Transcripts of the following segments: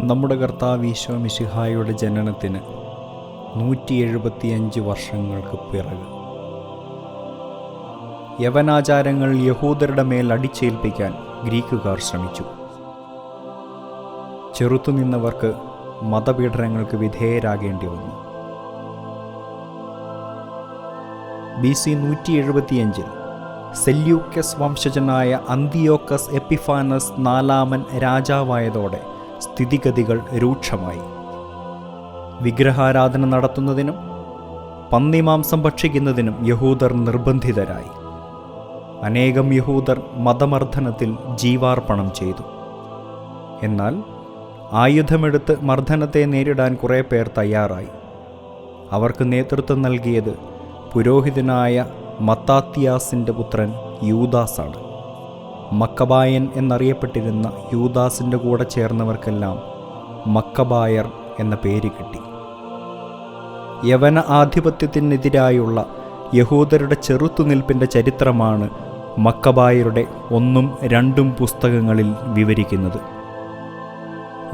നമ്മുടെ കർത്താവ് ഈശോ മിശിഹായുടെ ജനനത്തിന് 175 വർഷങ്ങൾക്ക് പിറക് യവനാചാരങ്ങൾ യഹൂദരുടെ മേൽ അടിച്ചേൽപ്പിക്കാൻ ഗ്രീക്കുകാർ ശ്രമിച്ചു. ചെറുത്തുനിന്നവർക്ക് മതപീഡനങ്ങൾക്ക് വിധേയരാകേണ്ടി വന്നു. BC 175 സെല്യൂക്കസ് വംശജനായ അന്തിയോക്കസ് എപ്പിഫാനസ് നാലാമൻ രാജാവായതോടെ സ്ഥിതിഗതികൾ രൂക്ഷമായി. വിഗ്രഹാരാധന നടത്തുന്നതിനും പന്നിമാംസം ഭക്ഷിക്കുന്നതിനും യഹൂദർ നിർബന്ധിതരായി. അനേകം യഹൂദർ മതമർദ്ദനത്തിൽ ജീവാർപ്പണം ചെയ്തു. എന്നാൽ ആയുധമെടുത്ത് മർദ്ദനത്തെ നേരിടാൻ കുറേ പേർ തയ്യാറായി. അവർക്ക് നേതൃത്വം നൽകിയത് പുരോഹിതനായ മത്താത്തിയാസിൻ്റെ പുത്രൻ യൂദാസാണ്. മക്കബായൻ എന്നറിയപ്പെട്ടിരുന്ന യൂദാസിൻ്റെ കൂടെ ചേർന്നവർക്കെല്ലാം മക്കബായർ എന്ന പേര് കിട്ടി. യവന ആധിപത്യത്തിനെതിരായുള്ള യഹൂദരുടെ ചെറുത്തുനിൽപ്പിൻ്റെ ചരിത്രമാണ് മക്കബായരുടെ 1ഉം 2ഉം പുസ്തകങ്ങളിൽ വിവരിക്കുന്നത്.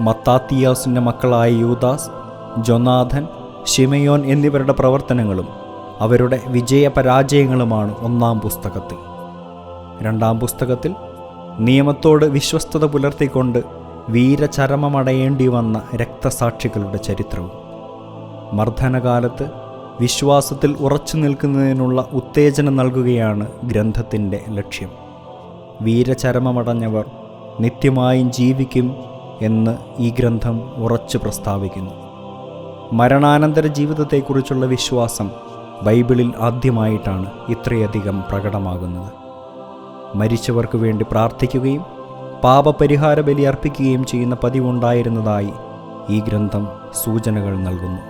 മത്താത്തിയാസിൻ്റെ മക്കളായ യൂദാസ്, ജൊനാഥൻ, ശിമയോൻ എന്നിവരുടെ പ്രവർത്തനങ്ങളും അവരുടെ വിജയപരാജയങ്ങളുമാണ് 1ആം പുസ്തകത്തിൽ. 2ആം പുസ്തകത്തിൽ നിയമത്തോട് വിശ്വസ്തത പുലർത്തിക്കൊണ്ട് വീരചരമമടയേണ്ടി വന്ന രക്തസാക്ഷികളുടെ ചരിത്രവും. മർദ്ദനകാലത്ത് വിശ്വാസത്തിൽ ഉറച്ചു നിൽക്കുന്നതിനുള്ള ഉത്തേജനം നൽകുകയാണ് ഗ്രന്ഥത്തിൻ്റെ ലക്ഷ്യം. വീരചരമമടഞ്ഞവർ നിത്യമായും ജീവിക്കും എന്ന് ഈ ഗ്രന്ഥം ഉറച്ചു പ്രസ്താവിക്കുന്നു. മരണാനന്തര ജീവിതത്തെക്കുറിച്ചുള്ള വിശ്വാസം ബൈബിളിൽ ആദ്യമായിട്ടാണ് ഇത്രയധികം പ്രകടമാകുന്നത്. മരിച്ചവർക്ക് വേണ്ടി പ്രാർത്ഥിക്കുകയും പാപപരിഹാര ബലി അർപ്പിക്കുകയും ചെയ്യുന്ന പതിവുണ്ടായിരുന്നതായി ഈ ഗ്രന്ഥം സൂചനകൾ നൽകുന്നു.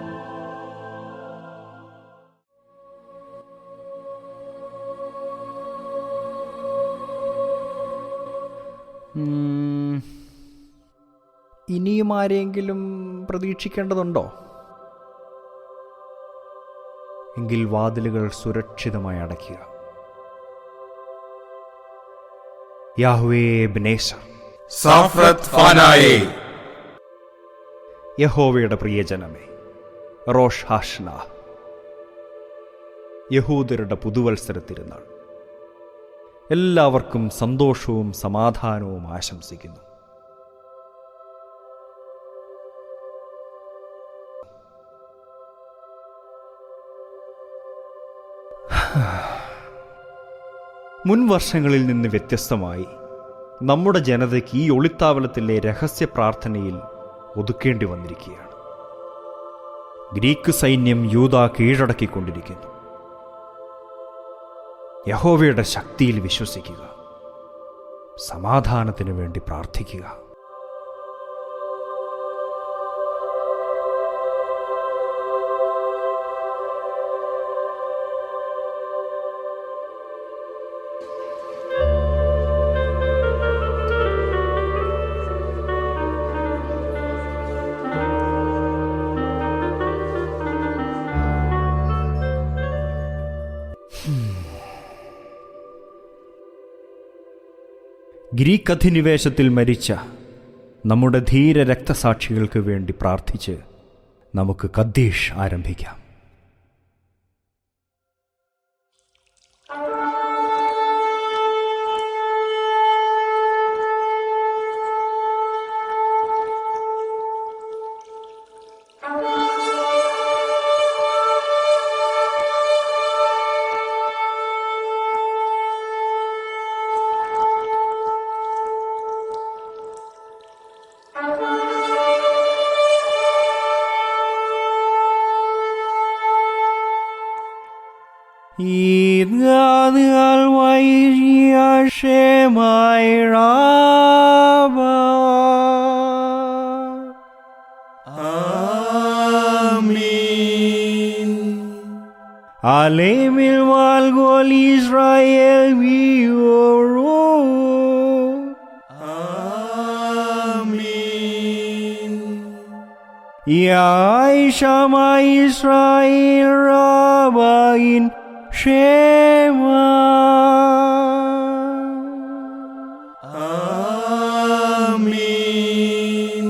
ഇനിയും ആരെങ്കിലും പ്രതീക്ഷിക്കേണ്ടതുണ്ടോ? എങ്കിൽ വാതിലുകൾ സുരക്ഷിതമായി അടയ്ക്കുക. യാഹ്വേ എബ്നേസർ, സാഫ്രത്ത് ഫാനായേ, യഹോവയുടെ പ്രിയജനമേ, റോഷ് ഹാഷ്ന, യഹൂദരുടെ പുതുവത്സര തിരുനാൾ. എല്ലാവർക്കും സന്തോഷവും സമാധാനവും ആശംസിക്കുന്നു. മുൻ വർഷങ്ങളിൽ നിന്ന് വ്യത്യസ്തമായി നമ്മുടെ ജനതയ്ക്ക് ഈ ഒളിത്താവളത്തിലെ രഹസ്യ പ്രാർത്ഥനയിൽ ഒതുക്കേണ്ടി വന്നിരിക്കുകയാണ്. ഗ്രീക്ക് സൈന്യം യൂദ കീഴടക്കിക്കൊണ്ടിരിക്കുന്നു. യഹോവയുടെ ശക്തിയിൽ വിശ്വസിക്കുക, സമാധാനത്തിനു വേണ്ടി പ്രാർത്ഥിക്കുക. ഗ്രീക്ക് അധിനിവേശത്തിൽ മരിച്ച നമ്മുടെ ധീര രക്തസാക്ഷികൾക്ക് വേണ്ടി പ്രാർത്ഥിച്ച് നമുക്ക് കദ്ദീഷ് ആരംഭിക്കാം. Idgal Vaishya Shemai Rava. Amin. Alemil Valgol Israel Vioru. Amin. Ya Shama Israel Rabain Shema. Amin.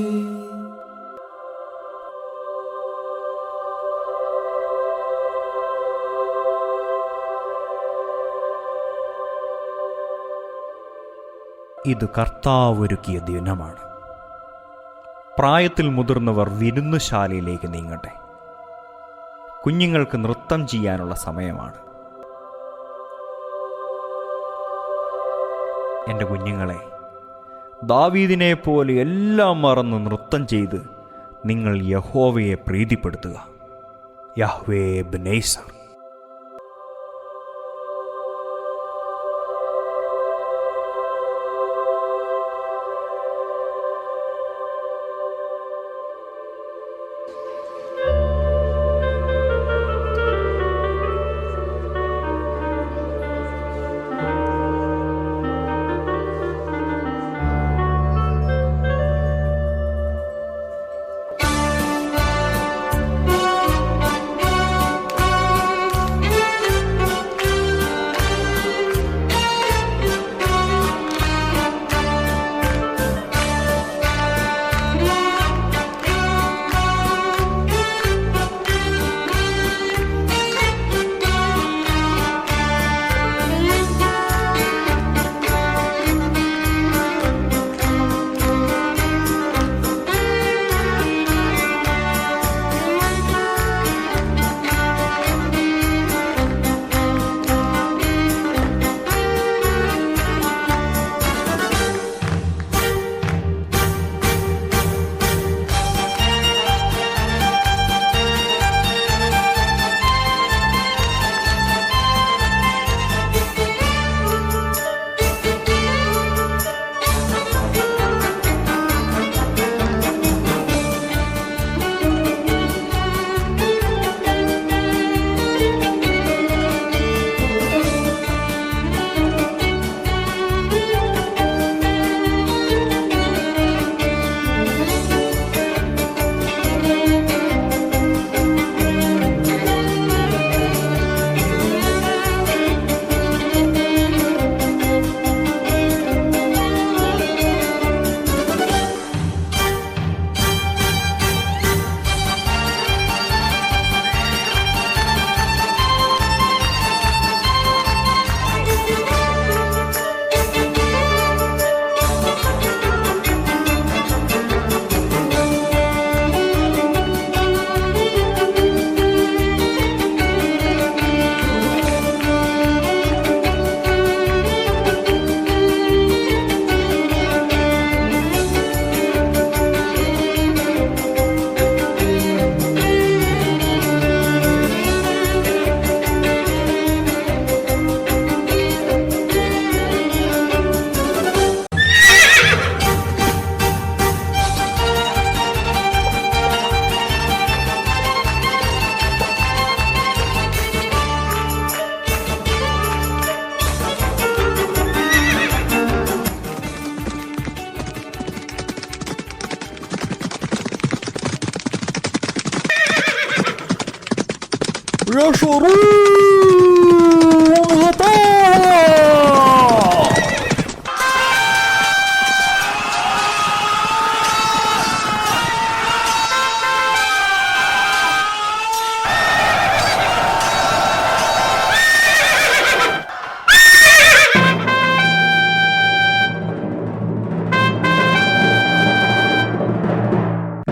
ഇത് കർത്താവൊരുക്കിയ ദിനമാണ്. പ്രായത്തിൽ മുതിർന്നവർ വിരുന്നുശാലയിലേക്ക് നീങ്ങട്ടെ. കുഞ്ഞുങ്ങൾക്ക് നൃത്തം ചെയ്യാനുള്ള സമയമാണ്. എൻ്റെ കുഞ്ഞുങ്ങളെ, ദാവീദിനെ പോലെ എല്ലാം മറന്ന് നൃത്തം ചെയ്ത് നിങ്ങൾ യഹോവയെ പ്രീതിപ്പെടുത്തുക. യഹ്വേ ബെനേസർ.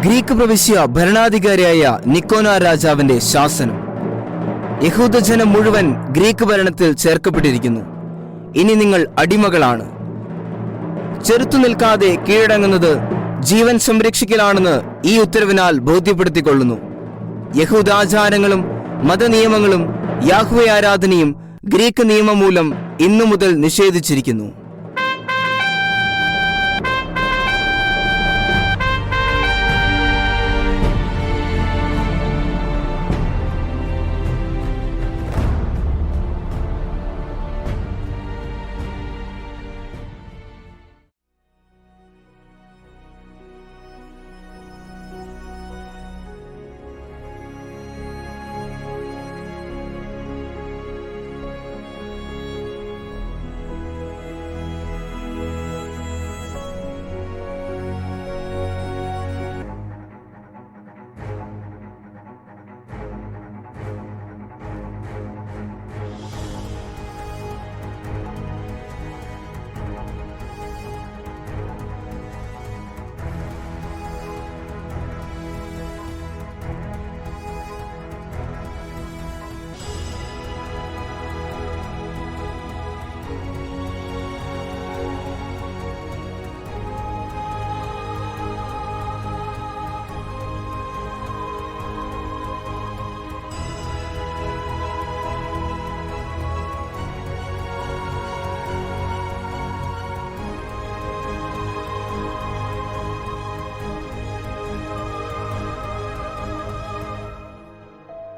ഗ്രീക്ക് പ്രവിശ്യ ഭരണാധികാരിയായ നിക്കോന രാജാവിന്റെ ശാസനം. യഹൂദജനം മുഴുവൻ ഗ്രീക്ക് ഭരണത്തിൽ ചേർക്കപ്പെട്ടിരിക്കുന്നു. ഇനി നിങ്ങൾ അടിമകളാണ്. ചെറുത്തു നിൽക്കാതെ കീഴടങ്ങുന്നത് ജീവൻ സംരക്ഷിക്കലാണെന്ന് ഈ ഉത്തരവിനാൽ ബോധ്യപ്പെടുത്തിക്കൊള്ളുന്നു. യഹൂദാചാരങ്ങളും മതനിയമങ്ങളും യാഹ്വേ ആരാധനയും ഗ്രീക്ക് നിയമം മൂലം ഇന്നു മുതൽ നിഷേധിച്ചിരിക്കുന്നു.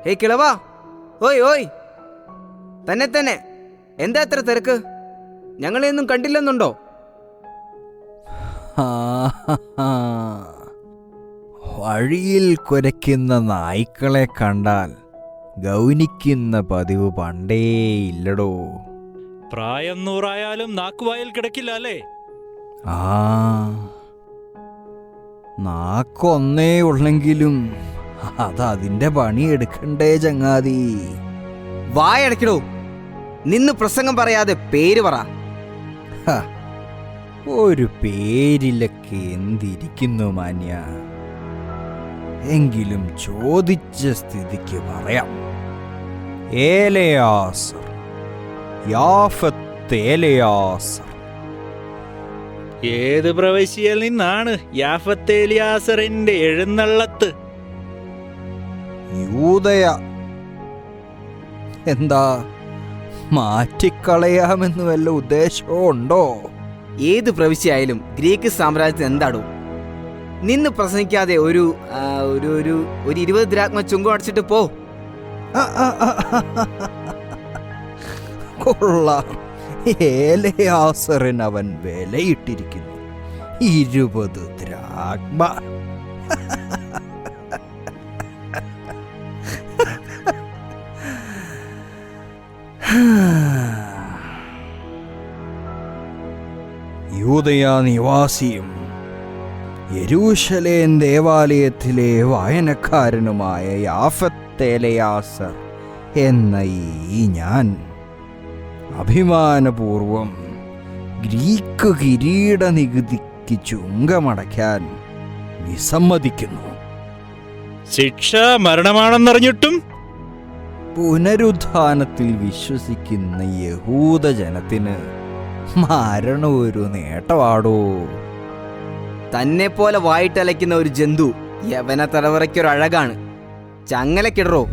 ഏയ് കിളവാ, ഓയ് ഓയ്, തന്നെ എന്താ എത്ര തിരക്ക്? ഞങ്ങളെയൊന്നും കണ്ടില്ലെന്നുണ്ടോ? വഴിയിൽ കുരയ്ക്കുന്ന നായ്ക്കളെ കണ്ടാൽ ഗൗനിക്കുന്ന പതിവ് പണ്ടേ ഇല്ലടോ. പ്രായം 100 നാക്കുവായിൽ കിടക്കില്ല അല്ലേ? ആ, നാക്കൊന്നേ ഉള്ളെങ്കിലും അതതിൻ്റെ പണിയെടുക്കണ്ടേ ചങ്ങാതി. വായടക്കടോ, നിന്ന് പ്രസംഗം പറയാതെ പേര് പറ. ഒരു പേരിലൊക്കെ എന്തിരിക്കുന്നു മാന്യ. എങ്കിലും ചോദിച്ച സ്ഥിതിക്ക് പറയാം. ഏലയാസർ, യാഫത്ത് ഏലയാസർ. ഏത് പ്രവശ്യയിൽ നിന്നാണ് യാഫത്തേലിയാസറിന്റെ എഴുന്നള്ളത്ത്? യൂദയ. എന്താ, മാറ്റിക്കളയാമെന്ന് വല്ല ഉദ്ദേശവും ഉണ്ടോ? ഏത് പ്രവിശ്യയായാലും ഗ്രീക്ക് സാമ്രാജ്യത്തിൽ എന്താടോ? നിന്ന് പ്രസംഗിക്കാതെ ഒരു 20 ദ്രാഗ്മ ചുങ്കം അടച്ചിട്ട് പോ. കൊള്ളാം, ഏലയാസറിന് അവൻ വിലയിട്ടിരിക്കുന്നു 20 ദ്രാഗ്മ. യൂദയ നിവാസിയും യെരൂശലേം ദേവാലയത്തിലെ വായനക്കാരനുമായ യാഫത്തേലയാസർ എന്ന ഈ ഞാൻ അഭിമാനപൂർവം ഗ്രീക്ക് കിരീട നികുതിക്ക് ചുങ്കമടയ്ക്കാൻ വിസമ്മതിക്കുന്നു. ശിക്ഷ മരണമാണെന്നറിഞ്ഞിട്ടും പുനരുത്ഥാനത്തിൽ വിശ്വസിക്കുന്ന യഹൂദജനത്തിന് മരണം ഒരു നേട്ടമാടോ. തന്നെ പോലെ വായിട്ടലയ്ക്കുന്ന ഒരു ജന്തു യവന തലമുറയ്ക്കൊരഴകാണ്. ചങ്ങലക്കിടറോ.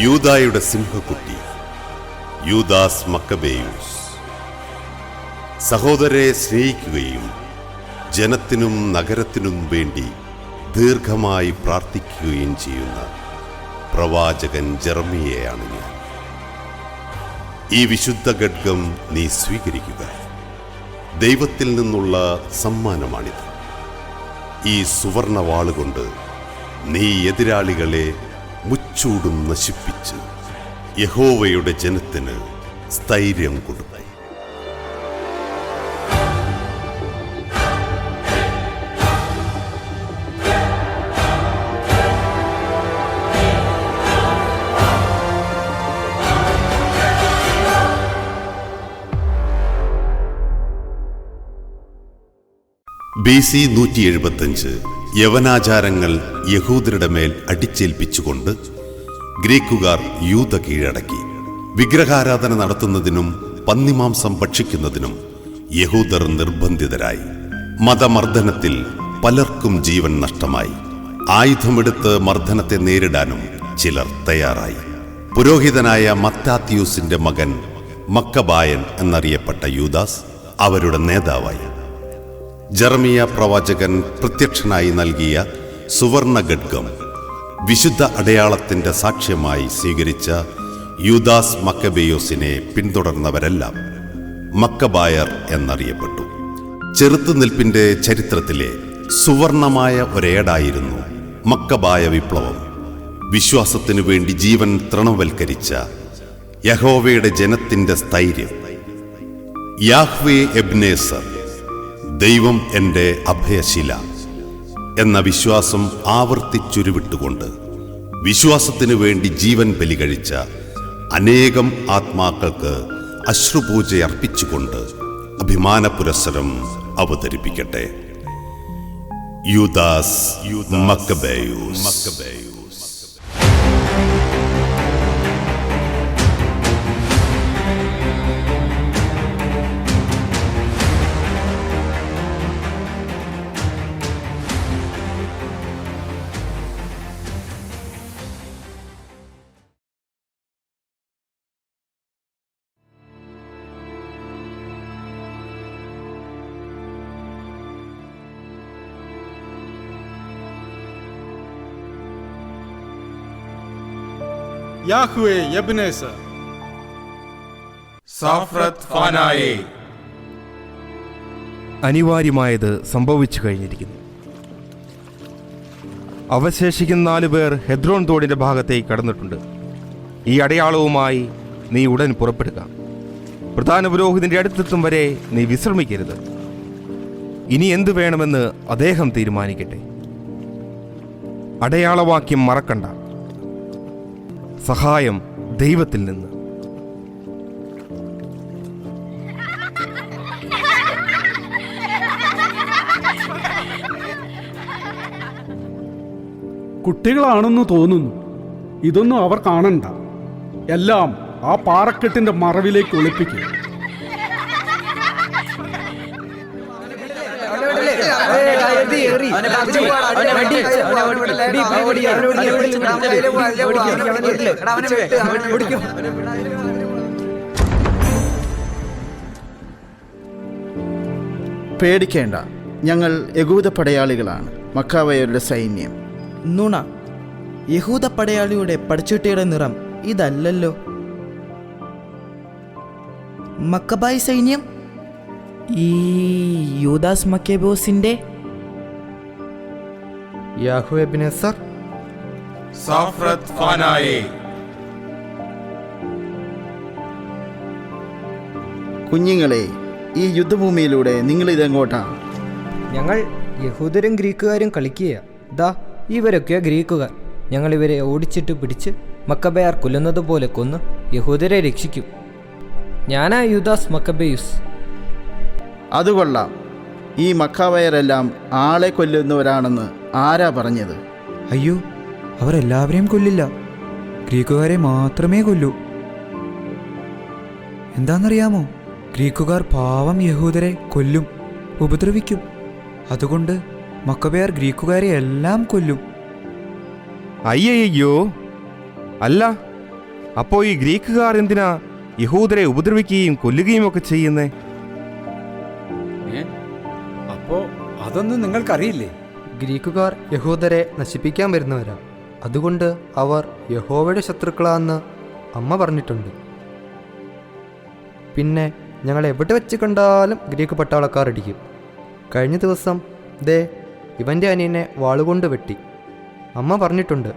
യൂദായുടെ സിംഹക്കുട്ടി യൂദാസ് മക്കബേയൂസ് സഹോദരരെ സ്നേഹിക്കുകയും ജനത്തിനും നഗരത്തിനും വേണ്ടി ദീർഘമായി പ്രാർത്ഥിക്കുകയും ചെയ്യുന്ന പ്രവാചകൻ ജെറമിയയാണ് ഞാൻ. ഈ വിശുദ്ധ ഖഡ്ഗം നീ സ്വീകരിക്കുക. ദൈവത്തിൽ നിന്നുള്ള സമ്മാനമാണിത്. ഈ സുവർണ വാളുകൊണ്ട് നീ എതിരാളികളെ മുച്ചൂടും നശിപ്പിച്ച് യഹോവയുടെ ജനത്തിന് സ്ഥൈര്യം കൊടുക്കും. BC 175 യവനാചാരങ്ങൾ യഹൂദരുടെ മേൽ അടിച്ചേൽപ്പിച്ചുകൊണ്ട് ഗ്രീക്കുകാർ യൂദ കീഴടക്കി. വിഗ്രഹാരാധന നടത്തുന്നതിനും പന്നിമാംസം ഭക്ഷിക്കുന്നതിനും യഹൂദർ നിർബന്ധിതരായി. മതമർദ്ദനത്തിൽ പലർക്കും ജീവൻ നഷ്ടമായി. ആയുധമെടുത്ത് മർദ്ദനത്തെ നേരിടാനും ചിലർ തയ്യാറായി. പുരോഹിതനായ മത്താത്യൂസിന്റെ മകൻ മക്കബായൻ എന്നറിയപ്പെട്ട യൂദാസ് അവരുടെ നേതാവായി. ജെറമിയ പ്രവാചകൻ പ്രത്യക്ഷനായി നൽകിയ സുവർണ ഖഡ്ഗം വിശുദ്ധ അടയാളത്തിന്റെ സാക്ഷ്യമായി സ്വീകരിച്ച യൂദാസ് മക്കബേയോസിനെ പിന്തുടർന്നവരെല്ലാം മക്കബായർ എന്നറിയപ്പെട്ടു. ചെറുത്തുനിൽപ്പിന്റെ ചരിത്രത്തിലെ സുവർണമായ ഒരേടായിരുന്നു മക്കബായ വിപ്ലവം. വിശ്വാസത്തിനു വേണ്ടി ജീവൻ തൃണവൽക്കരിച്ച യഹോവയുടെ ജനത്തിന്റെ സ്ഥൈര്യം. യാഹ്വേ എബ്നേസർ, ദൈവം എൻ്റെ അഭയശില എന്ന വിശ്വാസം ആവർത്തിച്ചുരുവിട്ടുകൊണ്ട് വിശ്വാസത്തിനു വേണ്ടി ജീവൻ ബലികഴിച്ച അനേകം ആത്മാക്കൾക്ക് അശ്രുപൂജയർപ്പിച്ചുകൊണ്ട് അഭിമാന പുരസ്സരം അവതരിപ്പിക്കട്ടെ. യൂദാസ് മക്കബേയൂസ്. യാഹ്വേ എബ്നേസർ. സാഫ്രത്ത് ഫാനായേ. അനിവാര്യമായത് സംഭവിച്ചു കഴിഞ്ഞിരിക്കുന്നു. അവശേഷിക്കുന്ന 4 പേർ ഹെദ്രോൺ തോടിന്റെ ഭാഗത്തേക്ക് കടന്നിട്ടുണ്ട്. ഈ അടയാളവുമായി നീ ഉടൻ പുറപ്പെടുക. പ്രധാന പുരോഹിതന്റെ അടുത്തെത്തും വരെ നീ വിശ്രമിക്കരുത്. ഇനി എന്തു വേണമെന്ന് അദ്ദേഹം തീരുമാനിക്കട്ടെ. അടയാളവാക്യം മറക്കണ്ട. സഹായം ദൈവത്തിൽ നിന്ന്. കുട്ടികളാണെന്ന് തോന്നുന്നു. ഇതൊന്നും അവർ കാണണ്ട. എല്ലാം ആ പാറക്കെട്ടിന്റെ മറവിലേക്ക് ഒളിപ്പിക്കുക. പേടിക്കേണ്ട, ഞങ്ങൾ യഹൂദ പടയാളികളാണ്, മക്കാവയരുടെ സൈന്യം. നുണ. യഹൂദ പടയാളിയുടെ പടച്ചുട്ടിയുടെ നിറം ഇതല്ലല്ലോ. മക്കബായ് സൈന്യം ഈ യൂദാസ് മക്കബേയോസിന്റെ. യാഹ്വേ എബ്നേസർ. സാഫ്രത്ത് ഫാനായേ. കുഞ്ഞുങ്ങളെ, ഈ യുദ്ധഭൂമിയിലൂടെ നിങ്ങളിതെങ്ങോട്ടാ? ഞങ്ങൾ യഹൂദരും ഗ്രീക്കുകാരും കളിക്കുക. ദാ ഇവരൊക്കെ ഗ്രീക്കുകാർ. ഞങ്ങൾ ഇവരെ ഓടിച്ചിട്ട് പിടിച്ച് മക്കബയാർ കൊല്ലുന്നത് പോലെ കൊന്ന് യഹൂദരെ രക്ഷിക്കും. ഞാനാ യൂദാസ് മക്കബേയൂസ്. അതുകൊള്ളാം. ഈ മക്കാവയരെല്ലാം ആളെ കൊല്ലുന്നവരാണെന്ന് ആരാ പറഞ്ഞത്? അയ്യോ, അവരെല്ലാവരെയും കൊല്ലില്ല, ഗ്രീക്കുകാരെ മാത്രമേ കൊല്ലൂ. എന്താണെന്നറിയാമോ? ഗ്രീക്കുകാർ പാവം യഹൂദരെ കൊല്ലും, ഉപദ്രവിക്കും. അതുകൊണ്ട് മക്കബയാർ ഗ്രീക്കുകാരെ എല്ലാം കൊല്ലും. അയ്യയ്യോ, അല്ല, അപ്പോ ഈ ഗ്രീക്കുകാർ എന്തിനാ യഹൂദരെ ഉപദ്രവിക്കുകയും കൊല്ലുകയും ഒക്കെ ചെയ്യുന്നേ? അപ്പോ അതൊന്നും നിങ്ങൾക്കറിയില്ലേ? ഗ്രീക്കുകാർ യഹൂദരെ നശിപ്പിക്കാൻ വരുന്നവരാ. അതുകൊണ്ട് അവർ യഹോവയുടെ ശത്രുക്കളാന്ന് അമ്മ പറഞ്ഞിട്ടുണ്ട്. പിന്നെ ഞങ്ങൾ എവിടെ വെച്ച് കണ്ടാലും ഗ്രീക്ക് പട്ടാളക്കാർ അടിക്കും. കഴിഞ്ഞ ദിവസം ദേ ഇവൻ്റെ അനിയനെ വാളുകൊണ്ട് വെട്ടി. അമ്മ പറഞ്ഞിട്ടുണ്ട്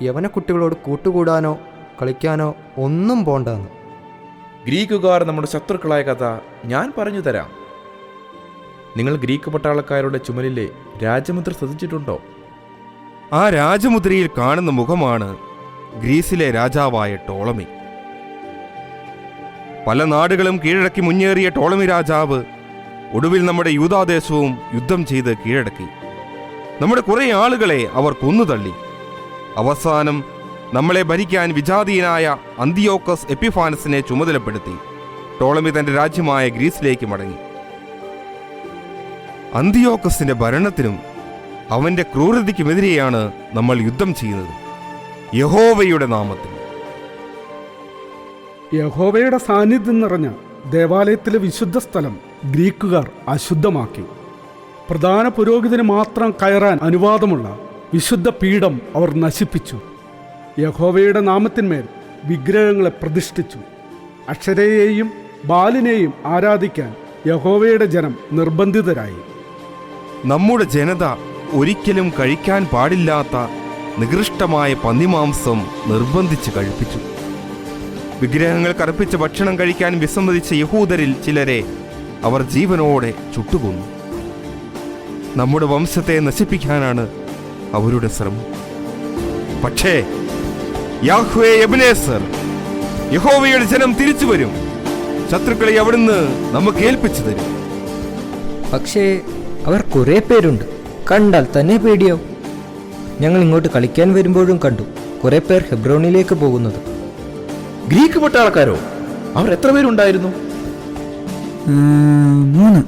യവന കുട്ടികളോട് കൂട്ടുകൂടാനോ കളിക്കാനോ ഒന്നും പോണ്ടെന്ന്. ഗ്രീക്കുകാർ നമ്മുടെ ശത്രുക്കളായ കഥ ഞാൻ പറഞ്ഞു തരാം. നിങ്ങൾ ഗ്രീക്ക് പട്ടാളക്കാരുടെ ചുമലിലെ രാജമുദ്ര ശ്രദ്ധിച്ചിട്ടുണ്ടോ? ആ രാജമുദ്രയിൽ കാണുന്ന മുഖമാണ് ഗ്രീസിലെ രാജാവായ ടോളമി. പല നാടുകളും കീഴടക്കി മുന്നേറിയ ടോളമി രാജാവ് ഒടുവിൽ നമ്മുടെ യൂദാദേശവും യുദ്ധം ചെയ്ത് കീഴടക്കി. നമ്മുടെ കുറേ ആളുകളെ അവർ കൊന്നുതള്ളി. അവസാനം നമ്മളെ ഭരിക്കാൻ വിജാതീയനായ അന്തിയോക്കസ് എപ്പിഫാനസിനെ ചുമതലപ്പെടുത്തി ടോളമി തന്റെ രാജ്യമായ ഗ്രീസിലേക്ക് മടങ്ങി. അന്തിയോക്കസിന്റെ ഭരണത്തിനും അവന്റെ ക്രൂരതയ്ക്കുമെതിരെയാണ് നമ്മൾ യുദ്ധം ചെയ്യുന്നത്, യഹോവയുടെ നാമത്തിൽ. യഹോവയുടെ സാന്നിധ്യം നിറഞ്ഞ ദേവാലയത്തിലെ വിശുദ്ധ സ്ഥലം ഗ്രീക്കുകാർ അശുദ്ധമാക്കി. പ്രധാന പുരോഹിതന് മാത്രം കയറാൻ അനുവാദമുള്ള വിശുദ്ധ പീഠം അവർ നശിപ്പിച്ചു. യഹോവയുടെ നാമത്തിന്മേൽ വിഗ്രഹങ്ങളെ പ്രതിഷ്ഠിച്ചു. അക്ഷരയെയും ബാലിനെയും ആരാധിക്കാൻ യഹോവയുടെ ജനം നിർബന്ധിതരായി. നമ്മുടെ ജനത ഒരിക്കലും കഴിക്കാൻ പാടില്ലാത്ത നികൃഷ്ടമായ പന്നിമാംസം നിർബന്ധിച്ച് കഴിപ്പിച്ചു. വിഗ്രഹങ്ങൾക്ക് അർപ്പിച്ച ഭക്ഷണം കഴിക്കാൻ വിസമ്മതിച്ച യഹൂദരിൽ ചിലരെ അവർ ജീവനോടെ ചുട്ടുകൊന്നു. നമ്മുടെ വംശത്തെ നശിപ്പിക്കാനാണ് അവരുടെ ശ്രമം. പക്ഷേ യാഹ്വേ എബനേസർ, യഹോവയുടെ ജനം തിരിച്ചു വരും. ശത്രുക്കളെ അവിടുന്ന് നമുക്ക് ഏൽപ്പിച്ചു തരും. പക്ഷേ അവർ കുറേ പേരുണ്ട്, കണ്ടാൽ തന്നെ പേടിയാവും. ഞങ്ങൾ ഇങ്ങോട്ട് കളിക്കാൻ വരുമ്പോഴും കണ്ടു കുറേ പേർ ഹെബ്രോണിലേക്ക് പോകുന്നത്. ഗ്രീക്ക് പട്ടാളക്കാരോ? അവർ എത്ര പേരുണ്ടായിരുന്നു? 3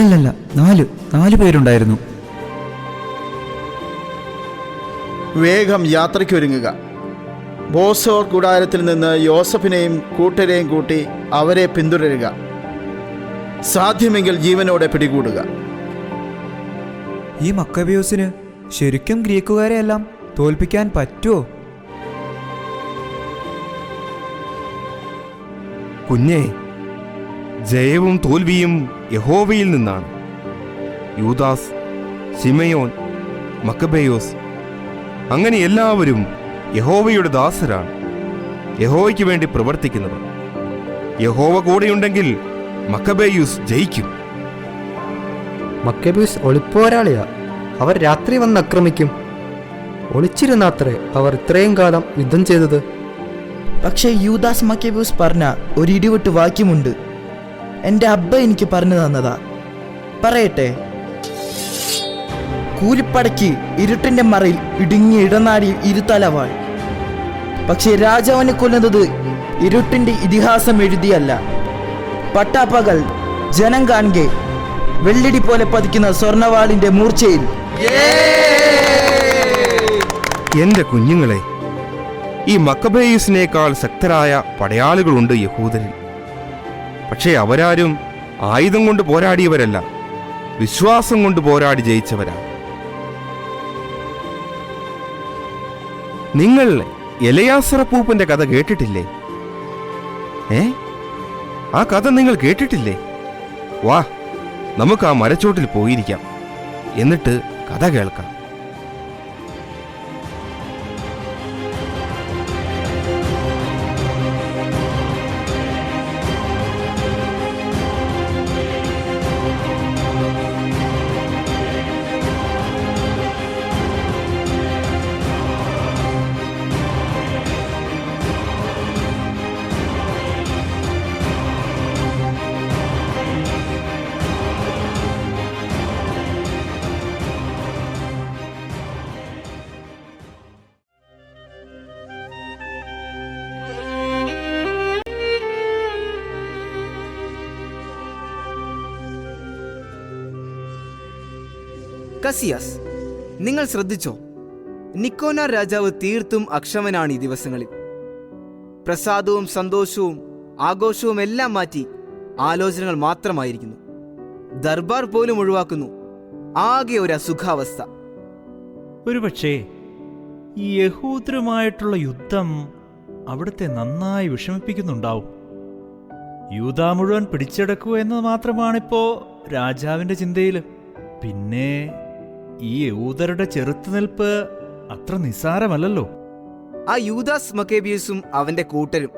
അല്ലല്ല 4 പേരുണ്ടായിരുന്നു. വേഗം യാത്രയ്ക്കൊരുങ്ങുക. ബോസോർ കൂടാരത്തിൽ നിന്ന് യോസഫിനെയും കൂട്ടരെയും കൂട്ടി അവരെ പിന്തുടരുക. സാധ്യമെങ്കിൽ ജീവനോടെ പിടികൂടുക. ഈ മക്കബേയോസിന് ശരിക്കും ഗ്രീക്കുകാരെ എല്ലാം തോൽപ്പിക്കാൻ പറ്റുമോ? കുഞ്ഞേ, ജയവും തോൽവിയും യഹോവയിൽ നിന്നാണ്. യൂദാസ്, ശിമയോൻ, മക്കബേയോസ്, അങ്ങനെ എല്ലാവരും യഹോവയുടെ ദാസരാണ്, യഹോവയ്ക്ക് വേണ്ടി പ്രവർത്തിക്കുന്നവർ. യഹോവ കൂടെയുണ്ടെങ്കിൽ മക്കബേയൂസ് ജയിക്കും. മക്കബേയൂസ് ഒളിപ്പോരാളിയാ. അവർ രാത്രി വന്ന് ആക്രമിക്കും. ഒളിച്ചിരുന്നാത്രേ അവർ ഇത്രയും കാലം യുദ്ധം ചെയ്തത്. പക്ഷേ യൂദാസ് മക്കബേയൂസ് പറഞ്ഞ ഒരു ഇടിവിട്ട് വാക്യമുണ്ട്. എൻ്റെ അബ്ബ എനിക്ക് പറഞ്ഞു തന്നതാ. പറയട്ടെ, കൂലിപ്പടയ്ക്ക് ഇരുട്ടിന്റെ മറയിൽ ഇടുങ്ങിയ ഇടനാടിയിൽ ഇരുതലവാൾ. പക്ഷേ രാജാവിനെ കൊല്ലുന്നത് ഇരുട്ടിന്റെ ഇതിഹാസം എഴുതിയല്ല, പട്ടാപ്പകൽ ജനം കാണുകെ വെള്ളിടി പോലെ പതിക്കുന്ന സ്വർണവാളിന്റെ മൂർച്ചയിൽ. എന്റെ കുഞ്ഞുങ്ങളെ, ഈ മക്കബേയൂസിനേക്കാൾ ശക്തരായ പടയാളികളുണ്ട് യഹൂദരിൽ. പക്ഷേ അവരാരും ആയുധം കൊണ്ട് പോരാടിയവരല്ല, വിശ്വാസം കൊണ്ട് പോരാടി ജയിച്ചവരാ. നിങ്ങൾ എലയാസറപ്പൂപ്പന്റെ കഥ കേട്ടിട്ടില്ലേ? ആ കഥ നിങ്ങൾ കേട്ടിട്ടില്ലേ? വാ, നമുക്ക് ആ മരച്ചോട്ടിൽ പോയിരിക്കാം, എന്നിട്ട് കഥ കേൾക്കാം. കസിയാസ്, നിങ്ങൾ ശ്രദ്ധിച്ചോ? നിക്കോനാർ രാജാവ് തീർത്തും അക്ഷമനാണ് ഈ ദിവസങ്ങളിൽ. പ്രസാദവും സന്തോഷവും ആഘോഷവും എല്ലാം മാറ്റി ആലോചനകൾ മാത്രമായിരിക്കുന്നു. ദർബാർ പോലും ഒഴിവാക്കുന്നു. ആകെ ഒരു അസുഖാവസ്ഥ. ഒരുപക്ഷേ ഈ യഹൂദരുമായിട്ടുള്ള യുദ്ധം അവിടുത്തെ നന്നായി വിഷമിപ്പിക്കുന്നുണ്ടാവും. യൂദാ മുഴുവൻ പിടിച്ചെടുക്കുക എന്നത് മാത്രമാണിപ്പോ രാജാവിന്റെ ചിന്തയിൽ. പിന്നെ ഈ യഹൂദരുടെ ചെറുത്തുനിൽപ്പ് അത്ര നിസ്സാരമല്ലല്ലോ. ആ യൂദാസ് മക്കേബിയസും അവന്റെ കൂട്ടരും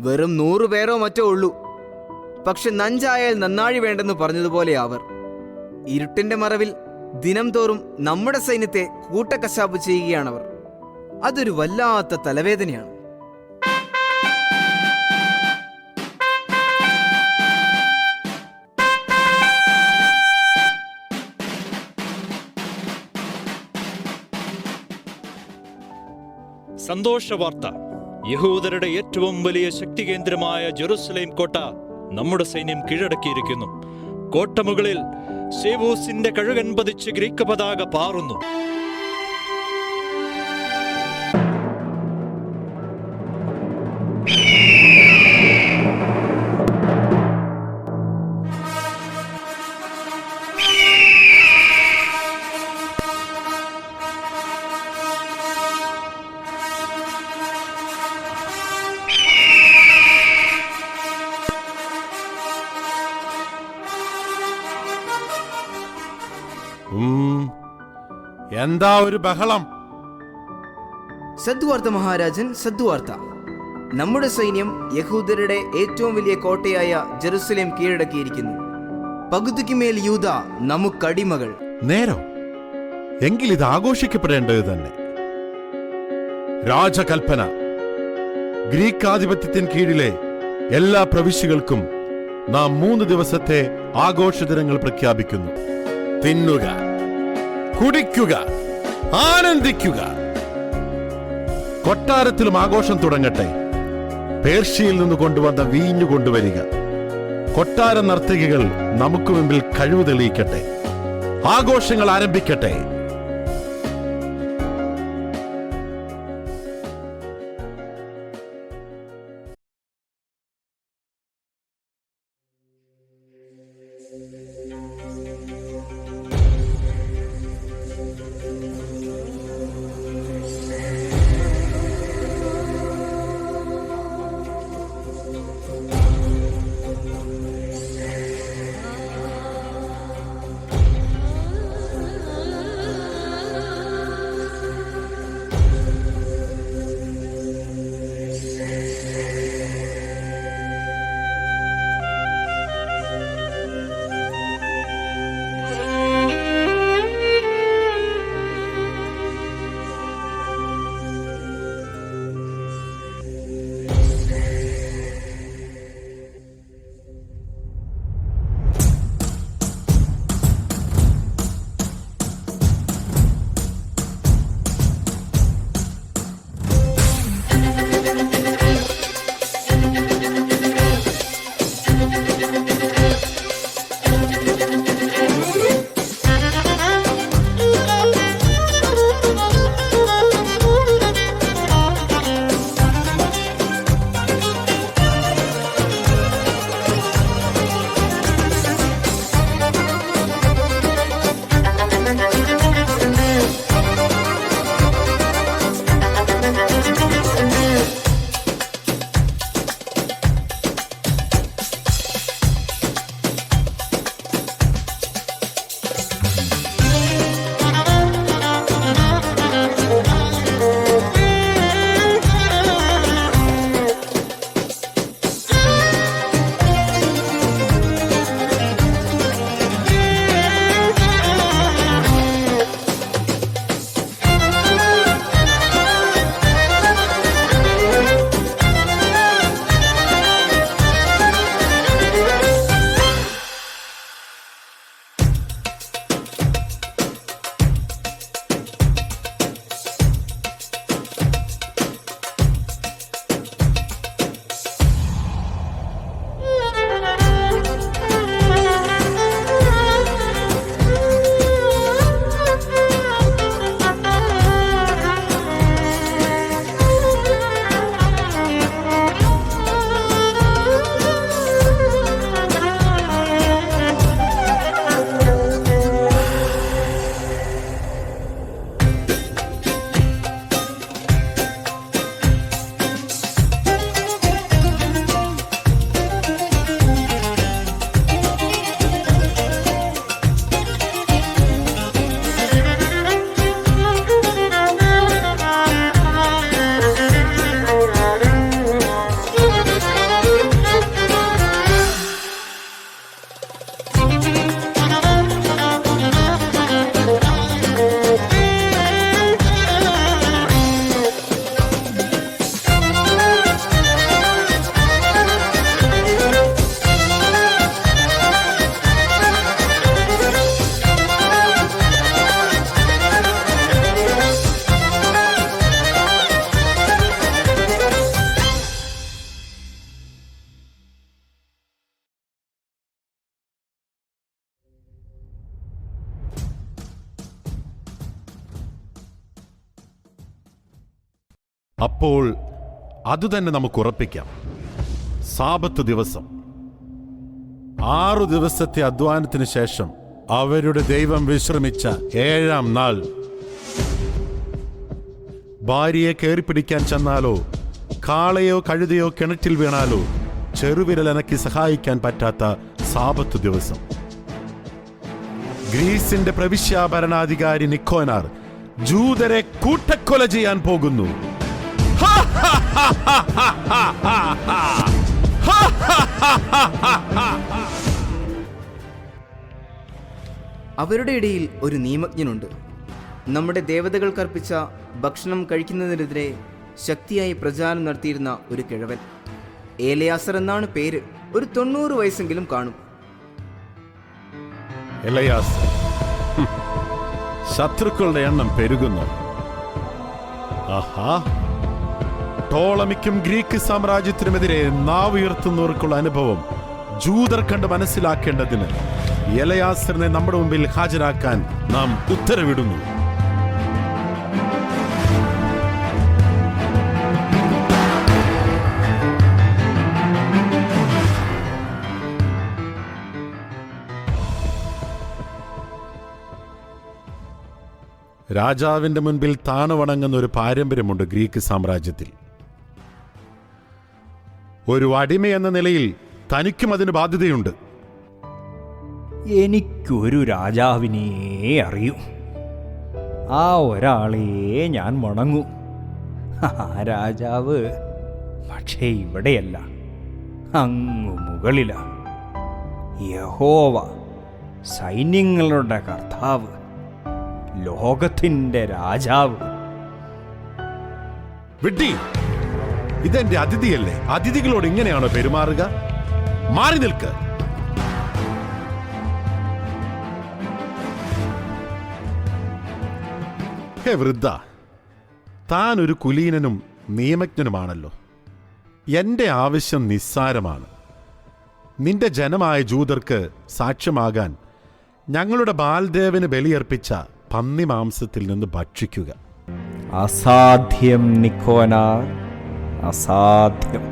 വെറും 100 പേരോ മറ്റോ ഉള്ളൂ. പക്ഷെ നഞ്ചായാൽ നന്നാഴി വേണ്ടെന്ന് പറഞ്ഞതുപോലെ അവർ ഇരുട്ടിന്റെ മറവിൽ ദിനം തോറും നമ്മുടെ സൈന്യത്തെ കൂട്ടക്കശാപ്പ് ചെയ്യുകയാണവർ. അതൊരു വല്ലാത്ത തലവേദനയാണ്. സന്തോഷവാർത്ത! യഹൂദരുടെ ഏറ്റവും വലിയ ശക്തി കേന്ദ്രമായ ജെറുസലേം കോട്ട നമ്മുടെ സൈന്യം കീഴടക്കിയിരിക്കുന്നു. കോട്ടമുകളിൽ സേവൂസിന്റെ കഴുകൻ പതിച്ച് ഗ്രീക്ക് പതാക പാറുന്നു. എന്താ ഒരു ബഹളം? സദ്വാർത്ത മഹാരാജൻ, സദ്വാർത്ത. നമ്മുടെ സൈന്യം യഹൂദരുടെ ഏറ്റവും വലിയ കോട്ടയായ ജെറുസലേം കീഴടക്കിയിരിക്കുന്നു. പകുതിക്ക് മേൽ യൂദ നമുക്കടിമകൾ. നേരോ? എങ്കിൽ ഇത് ആഘോഷിക്കപ്പെടേണ്ടത് തന്നെ. രാജകൽപ്പന. ഗ്രീക്ക് ആധിപത്യത്തിന് കീഴിലെ എല്ലാ പ്രവിശ്യകൾക്കും നാം 3 ദിവസത്തെ ആഘോഷദിനങ്ങൾ പ്രഖ്യാപിക്കുന്നു. തിന്നുക, കുടിക്കുക, ആനന്ദിക്കുക. കൊട്ടാരത്തിലും ആഘോഷം തുടങ്ങട്ടെ. പേർഷ്യയിൽ നിന്ന് കൊണ്ടുവന്ന വീഞ്ഞു കൊണ്ടുവരിക. കൊട്ടാര നർത്തകികൾ നമുക്ക് മുമ്പിൽ കഴിവ് തെളിയിക്കട്ടെ. ആഘോഷങ്ങൾ ആരംഭിക്കട്ടെ. അപ്പോൾ അതുതന്നെ നമുക്ക് ഉറപ്പിക്കാം. സാബത്ത് ദിവസം 6 ദിവസത്തെ അധ്വാനത്തിന് ശേഷം അവരുടെ ദൈവം വിശ്രമിച്ച 7-ാം നാൾ ഭാര്യയെ കയറിപ്പിടിക്കാൻ ചെന്നാലോ കാളയോ കഴുതയോ കിണറ്റിൽ വീണാലോ ചെറുവിരലനക്കി സഹായിക്കാൻ പറ്റാത്ത സാബത്ത് ദിവസം ഗ്രീസിന്റെ പ്രവിശ്യാ ഭരണാധികാരി നിക്കോനാർ ജൂതരെ കൂട്ടക്കൊല ചെയ്യാൻ പോകുന്നു. അവരുടെ ഇടയിൽ ഒരു നിയമജ്ഞനുണ്ട്. നമ്മുടെ ദേവതകൾ കർപ്പിച്ച ഭക്ഷണം കഴിക്കുന്നതിനെതിരെ ശക്തിയായി പ്രചാരണം നടത്തിയിരുന്ന ഒരു കിഴവൻ. ഏലയാസർ എന്നാണ് പേര്. ഒരു 90 വയസ്സെങ്കിലും കാണും. എലയാസർ, ശത്രുക്കളുടെ എണ്ണം പെരുകുന്നു. ആഹാ, ടോളമിക്കും ഗ്രീക്ക് സാമ്രാജ്യത്തിനുമെതിരെ നാവുയർത്തുന്നവർക്കുള്ള അനുഭവം ജൂതർ കണ്ട് മനസ്സിലാക്കേണ്ടതിന് എലയാസറിനെ നമ്മുടെ മുമ്പിൽ ഹാജരാക്കാൻ നാം ഉത്തരവിടുന്നു. രാജാവിന്റെ മുൻപിൽ താണുവണങ്ങുന്ന ഒരു പാരമ്പര്യമുണ്ട് ഗ്രീക്ക് സാമ്രാജ്യത്തിൽ. ഒരു അടിമയെന്ന നിലയിൽ തനിക്കും അതിന് ബാധ്യതയുണ്ട്. എനിക്കൊരു രാജാവിനെ അറിയൂ. ആ ഒരാളെ ഞാൻ വണങ്ങൂ. ആ രാജാവ് പക്ഷേ ഇവിടെയല്ല, അങ്ങു മുകളില. യഹോവ, സൈന്യങ്ങളുടെ കർത്താവ്, ലോകത്തിന്റെ രാജാവ്. വിഡ്ഢി, ഇതെന്റെ അതിഥിയല്ലേ? അതിഥികളോട് ഇങ്ങനെയാണോ പെരുമാറുക? മാറി നിൽക്ക്. ഹേ വൃദ്ധ, താൻ ഒരു കുലീനനും നിയമജ്ഞനുമാണല്ലോ. എന്റെ ആവശ്യം നിസ്സാരമാണ്. നിന്റെ ജനമായ ജൂതർക്ക് സാക്ഷ്യമാകാൻ ഞങ്ങളുടെ ബാൽദേവന് ബലിയർപ്പിച്ച പന്നി മാംസത്തിൽ നിന്ന് ഭക്ഷിക്കുക. അസാധ്യം നിക്കോനാർ, അസാധ്യം.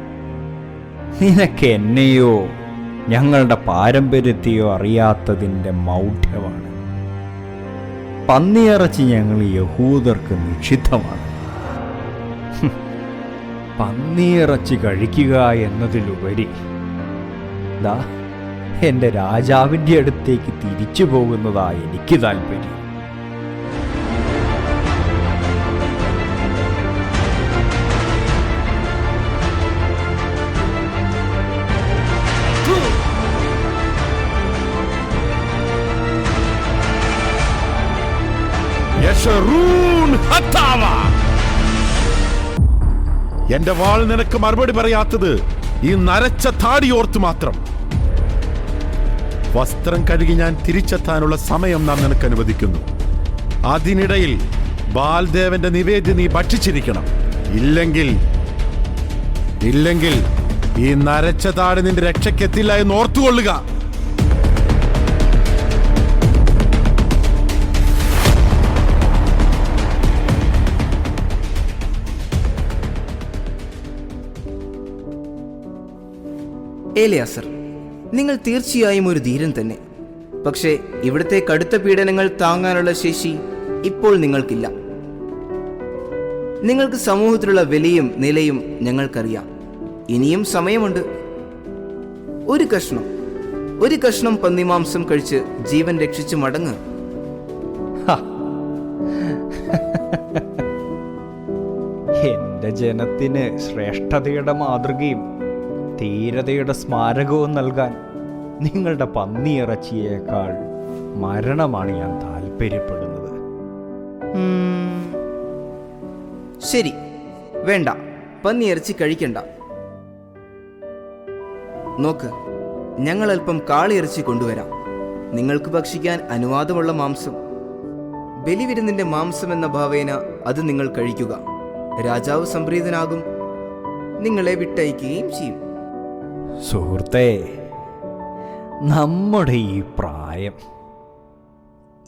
നിനക്ക് എന്നെയോ ഞങ്ങളുടെ പാരമ്പര്യത്തെയോ അറിയാത്തതിൻ്റെ മൗഢ്യമാണ്. പന്നിയിറച്ചി ഞങ്ങൾ യഹൂദർക്ക് നിഷിദ്ധമാണ്. പന്നിയിറച്ചി കഴിക്കുക എന്നതിലുപരി ദാ എൻ്റെ രാജാവിൻ്റെ അടുത്തേക്ക് തിരിച്ചു പോകുന്നതാ എനിക്ക് താല്പര്യം. എന്റെ വാൾ നിനക്ക് മറുപടി പറയാത്തത് ഈ നരച്ച താടിയോർത്ത് മാത്രം. വസ്ത്രം കഴുകി ഞാൻ തിരിച്ചെത്താനുള്ള സമയം നാം നിനക്ക് അനുവദിക്കുന്നു. അതിനിടയിൽ ബാൽദേവന്റെ നിവേദ്യം നീ ഭക്ഷിച്ചിരിക്കണം. ഇല്ലെങ്കിൽ ഈ നരച്ച താടി നിന്റെ രക്ഷയ്ക്കെത്തില്ല എന്ന് ഓർത്തുകൊള്ളുക. ഏലയാസർ, നിങ്ങൾ തീർച്ചയായും ഒരു ധീരൻ തന്നെ. പക്ഷേ ഇവിടുത്തെ കടുത്ത പീഡനങ്ങൾ താങ്ങാനുള്ള ശേഷി ഇപ്പോൾ നിങ്ങൾക്കില്ല. നിങ്ങൾക്ക് സമൂഹത്തിലുള്ള വിലയും നിലയും ഞങ്ങൾക്കറിയാം. ഇനിയും സമയമുണ്ട്. ഒരു കഷ്ണം പന്നിമാംസം കഴിച്ച് ജീവൻ രക്ഷിച്ച് മടങ്ങ്. എന്റെ ജനത്തിന് ശ്രേഷ്ഠതയുടെ മാതൃകയും ധീരതയുടെ സ്മാരകവും നൽകാൻ നിങ്ങളുടെ പന്നിയിറച്ചിയേക്കാൾ മരണമാണ് ഞാൻ താല്പര്യപ്പെടുന്നത്. ശരി, വേണ്ട, പന്നിയിറച്ചി കഴിക്കണ്ട. നോക്ക്, ഞങ്ങൾ അല്പം കാളയിറച്ചി കൊണ്ടുവരാം. നിങ്ങൾക്ക് ഭക്ഷിക്കാൻ അനുവാദമുള്ള മാംസം. ബലിവിരുന്നിന്റെ മാംസം എന്ന ഭാവേന അത് നിങ്ങൾ കഴിക്കുക. രാജാവ് സംപ്രീതനാകും, നിങ്ങളെ വിട്ടയക്കുകയും ചെയ്യും. സുഹൃത്തേ, നമ്മുടെ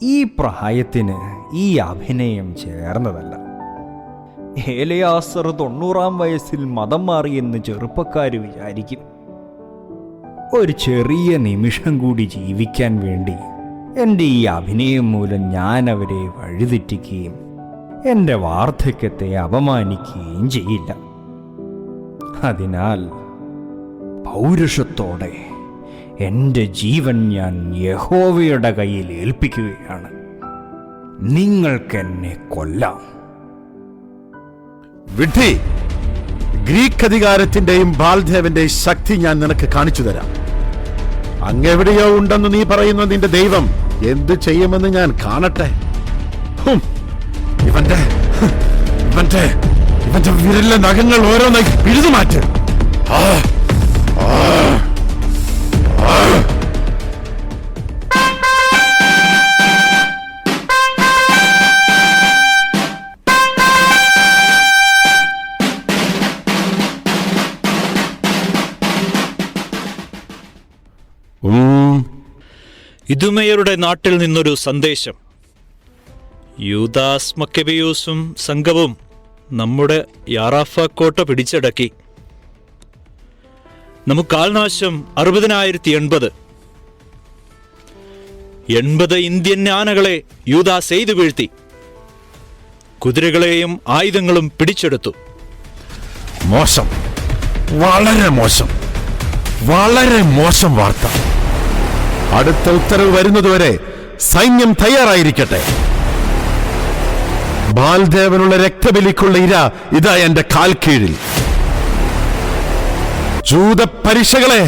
ഈ പ്രായത്തിന് ഈ അഭിനയം ചേർന്നതല്ല. ഏലയാസർ 90-ാം വയസ്സിൽ മതം മാറിയെന്ന് ചെറുപ്പക്കാർ വിചാരിക്കും. ഒരു ചെറിയ നിമിഷം കൂടി ജീവിക്കാൻ വേണ്ടി എൻ്റെ ഈ അഭിനയം മൂലം ഞാൻ അവരെ വഴിതെറ്റിക്കുകയും എൻ്റെ വാർദ്ധക്യത്തെ അപമാനിക്കുകയും ചെയ്യില്ല. അതിനാൽ പൗരുഷത്തോടെ എൻ്റെ ജീവൻ ഞാൻ യഹോവയുടെ കയ്യിൽ ഏൽപ്പിക്കുകയാണ്. നിങ്ങൾക്കെന്നെ കൊല്ലാം. വിഡ്ഢി, ഗ്രീക്ക് അധികാരത്തിന്റെയും ബാൽദേവന്റെയും ശക്തി ഞാൻ നിനക്ക് കാണിച്ചു തരാം. അങ്ങെവിടെയോ ഉണ്ടെന്ന് നീ പറയുന്ന നിന്റെ ദൈവം എന്ത് ചെയ്യുമെന്ന് ഞാൻ കാണട്ടെ. ഇവന്റെ വിരലിലെ നഖങ്ങൾ ഓരോന്നായി പിഴുതുമാറ്റ്. ഇദുമയരുടെ നാട്ടിൽ നിന്നൊരു സന്ദേശം. യൂദാസ് മക്കബെയൂസും സംഘവും നമ്മുടെ യാറാഫ കോട്ട പിടിച്ചടക്കി. നമുക്ക് ആൾനാശം 60,080. 80 ഇന്ത്യൻ ആനകളെ യൂദാസ് എയ്തു വീഴ്ത്തി. കുതിരകളെയും ആയുധങ്ങളും പിടിച്ചെടുത്തു. മോശം, വളരെ മോശം, വളരെ മോശം വാർത്ത. അടുത്ത ഉത്തരവ് വരുന്നതുവരെ സൈന്യം തയ്യാറായിരിക്കട്ടെ. ബാൽദേവനുള്ള രക്തബലിക്കുള്ള ഇര ഇതാ എന്റെ കാൽ കീഴിൽ. ജൂത പരീക്ഷകളെ,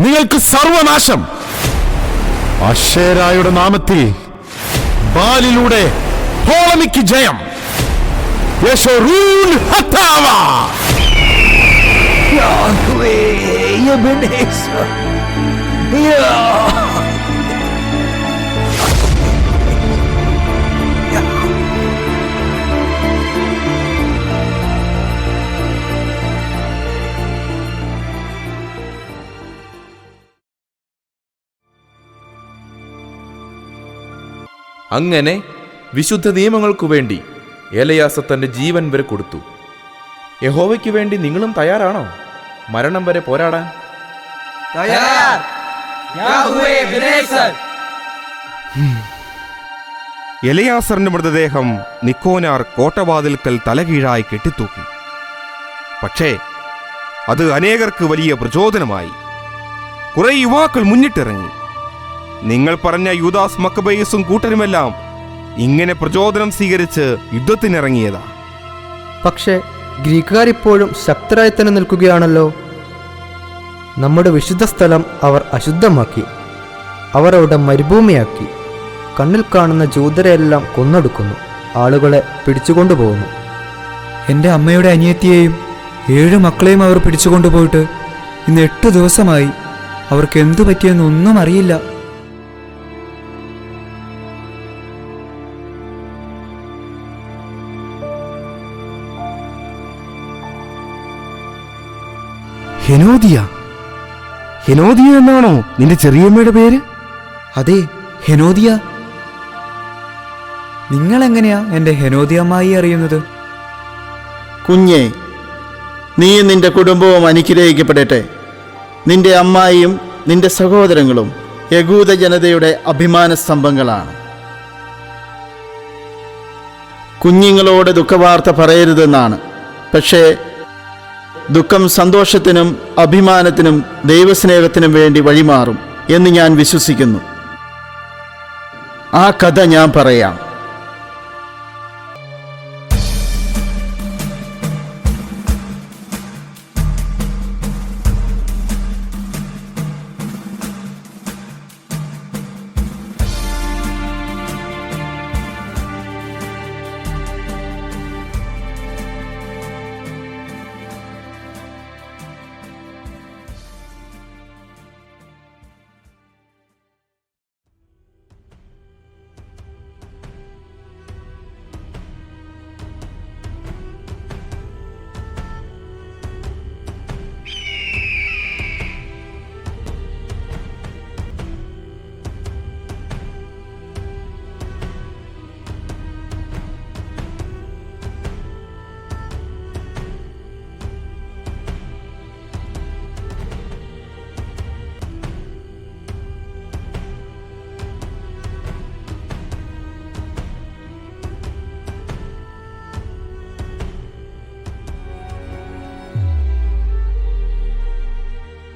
നിങ്ങൾക്ക് സർവനാശം. അശേരായുടെ നാമത്തിൽ ബാലിലൂടെ ടോളമിക്ക് ജയം. യശോറൂൻ ഹത്താവ. അങ്ങനെ വിശുദ്ധ നിയമങ്ങൾക്കു വേണ്ടി ഏലയാസ തന്റെ ജീവൻ വരെ കൊടുത്തു. യഹോവയ്ക്ക് വേണ്ടി നിങ്ങളും തയ്യാറാണോ മരണം വരെ പോരാടാൻ? എലയാസറിന്റെ മൃതദേഹം നിക്കോനാർ കോട്ടവാതിൽക്കൽ തലകീഴായി കെട്ടിത്തൂക്കി. പക്ഷേ അത് അനേകർക്ക് വലിയ പ്രചോദനമായി. കുറെ യുവാക്കൾ മുന്നിട്ടിറങ്ങി. നിങ്ങൾ പറഞ്ഞ യൂദാസ് മക്കബെയൂസും കൂട്ടരുമെല്ലാം ഇങ്ങനെ പ്രചോദനം സ്വീകരിച്ച് യുദ്ധത്തിനിറങ്ങിയതാ. പക്ഷേ ഗ്രീക്കുകാർ ഇപ്പോഴും ശക്തരായി തന്നെ നിൽക്കുകയാണല്ലോ. നമ്മുടെ വിശുദ്ധ സ്ഥലം അവർ അശുദ്ധമാക്കി. അവർ അവിടെ മരുഭൂമിയാക്കി. കണ്ണിൽ കാണുന്ന ജൂതരെയെല്ലാം കൊന്നൊടുക്കുന്നു. ആളുകളെ പിടിച്ചുകൊണ്ടുപോകുന്നു. എൻ്റെ അമ്മയുടെ അനിയത്തിയെയും 7 മക്കളെയും അവർ പിടിച്ചുകൊണ്ടുപോയിട്ട് ഇന്ന് 8 ദിവസമായി. അവർക്ക് എന്തു പറ്റിയെന്നൊന്നും അറിയില്ല. ഹെനോദിയ എന്നാണോ നിന്റെ ചെറിയമ്മയുടെ പേര്? അതെ, ഹെനോദിയ. നിങ്ങളെങ്ങനെയാ എൻ്റെ ഹെനോദിയ അമ്മായി അറിയുന്നത്? കുഞ്ഞെ, നീ നിന്റെ കുടുംബവും അനുഗ്രഹിക്കപ്പെടട്ടെ. നിന്റെ അമ്മായിയും നിന്റെ സഹോദരങ്ങളും യഹൂദ ജനതയുടെ അഭിമാന സ്തംഭങ്ങളാണ്. കുഞ്ഞുങ്ങളോട് ദുഃഖവാർത്ത പറയരുതെന്നാണ്. പക്ഷേ ദുഃഖം സന്തോഷത്തിനും അഭിമാനത്തിനും ദൈവസ്നേഹത്തിനും വേണ്ടി വഴിമാറും എന്ന് ഞാൻ വിശ്വസിക്കുന്നു. ആ കഥ ഞാൻ പറയാം.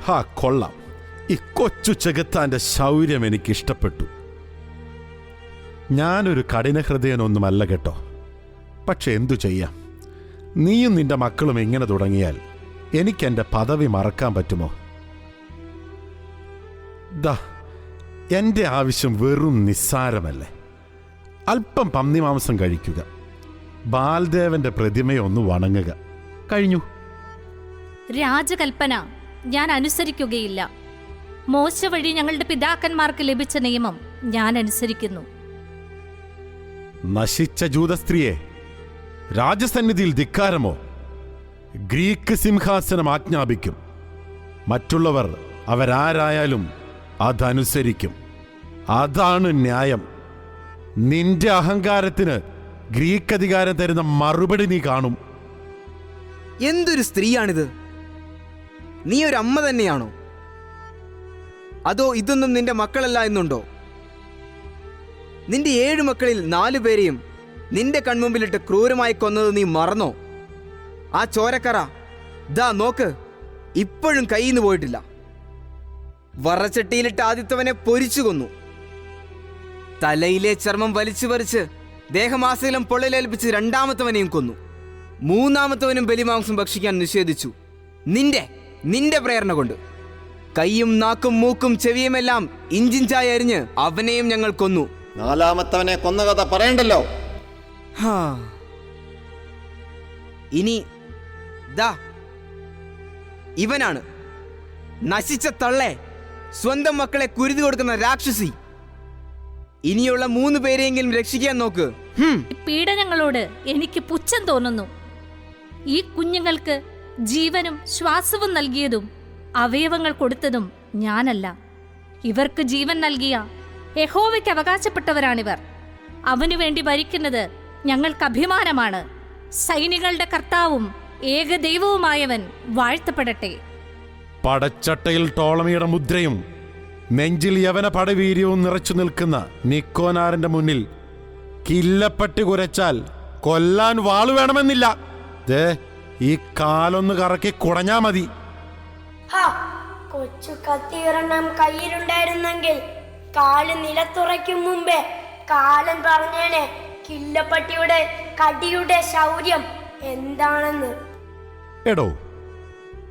ഹാ, കൊള്ളാം. ഈ കൊച്ചു ചെകുത്താന്റെ ശൗര്യം എനിക്കിഷ്ടപ്പെട്ടു. ഞാനൊരു കഠിനഹൃദയനൊന്നുമല്ല കേട്ടോ. പക്ഷെ എന്തു ചെയ്യാം, നീയും നിന്റെ മക്കളും ഇങ്ങനെ തുടങ്ങിയാൽ എനിക്കെൻ്റെ പദവി മറക്കാൻ പറ്റുമോ? ദാ, എൻ്റെ ആവശ്യം വെറും നിസ്സാരമല്ലേ. അല്പം പന്നിമാംസം കഴിക്കുക, ബാൽദേവന്റെ പ്രതിമയൊന്ന് വണങ്ങുക, കഴിഞ്ഞു. രാജകൽപ്പന ഞാൻ അനുസരിക്കുകയില്ല. മോശ വഴി ഞങ്ങളുടെ പിതാക്കന്മാർക്ക് ലഭിച്ച നിയമം ഞാൻ അനുസരിക്കുന്നു. നശിച്ച ജൂതസ്ത്രീയെ, രാജസന്നിധിയിൽ ധിക്കാരമോ? ഗ്രീക്ക് സിംഹാസനം ആജ്ഞാപിക്കും. മറ്റുള്ളവർ അവരാരായാലും അതനുസരിക്കും. അതാണ് ന്യായം. നിന്റെ അഹങ്കാരത്തിന് ഗ്രീക്ക് അധികാരം തരുന്ന മറുപടി നീ കാണും. എന്തൊരു സ്ത്രീയാണിത്! നീ ഒരു അമ്മ തന്നെയാണോ? അതോ ഇതൊന്നും നിന്റെ മക്കളല്ല എന്നുണ്ടോ? നിന്റെ 7 മക്കളിൽ 4 പേരെയും നിന്റെ കൺമുമ്പിലിട്ട് ക്രൂരമായി കൊന്നത് നീ മറന്നോ? ആ ചോരക്കറ ദാ നോക്ക്, ഇപ്പോഴും കയ്യിന്ന് പോയിട്ടില്ല. വറച്ചട്ടിയിലിട്ട് ആദ്യത്തവനെ പൊരിച്ചു കൊന്നു. തലയിലെ ചർമ്മം വലിച്ചു പറിച്ച് ദേഹമാസകലം പൊള്ളലേൽപ്പിച്ച് രണ്ടാമത്തവനെയും കൊന്നു. 3-മത്തവനും ബലിമാംസം ഭക്ഷിക്കാൻ നിഷേധിച്ചു. നിന്റെ പ്രേരണ കൊണ്ട് കൈയും നാക്കും മൂക്കും ചെവിയുമെല്ലാം ഇഞ്ചിഞ്ചായി അരിഞ്ഞ് അവനെയും ഞങ്ങൾ കൊന്നു. 4-മത്തവനെ കൊന്ന കഥ പറയണ്ടല്ലോ. ഇനി ദാ ഇവനാണ് നശിച്ച തള്ളെ, സ്വന്തം മക്കളെ കുരുതി കൊടുക്കുന്ന രാക്ഷസി. ഇനിയുള്ള 3 പേരെയെങ്കിലും രക്ഷിക്കാൻ നോക്ക്. പീഡനങ്ങളോട് എനിക്ക് പുച്ഛം തോന്നുന്നു. ഈ കുഞ്ഞുങ്ങൾക്ക് ജീവനും ശ്വാസവും നൽകിയതും അവയവങ്ങൾ കൊടുത്തതും ഞാനല്ല. ഇവർക്ക് ജീവൻ നൽകിയ യഹോവയ്ക്ക് അവകാശപ്പെട്ടവരാണിവർ. അവനു വേണ്ടി ഭരിക്കുന്നത് ഞങ്ങൾക്ക് അഭിമാനമാണ്. സൈനികളുടെ കർത്താവും ഏകദൈവവുമായവൻ വാഴ്ത്തപ്പെടട്ടെ. പടച്ചട്ടയിൽ ടോളമിയുടെ മുദ്രയും നെഞ്ചിൽ യവന പടവീര്യവും നിറച്ചു നിൽക്കുന്ന നിക്കോനാറിന്റെ മുന്നിൽ കില്ലപ്പട്ടി കുരച്ചാൽ കൊല്ലാൻ വാളു വേണമെന്നില്ല. ദേ, ഈ കാലൊന്ന് കറക്കി കുടഞ്ഞാ മതി. കൊച്ചു കത്തിയിറണം കയ്യിലുണ്ടായിരുന്നെങ്കിൽ കാല് നിലത്തുറയ്ക്കും മുമ്പേ കാലൻ പറഞ്ഞേനെ കില്ലപ്പട്ടിയുടെ കടിയുടെ ശൗര്യം എന്താണെന്ന്. എടോ,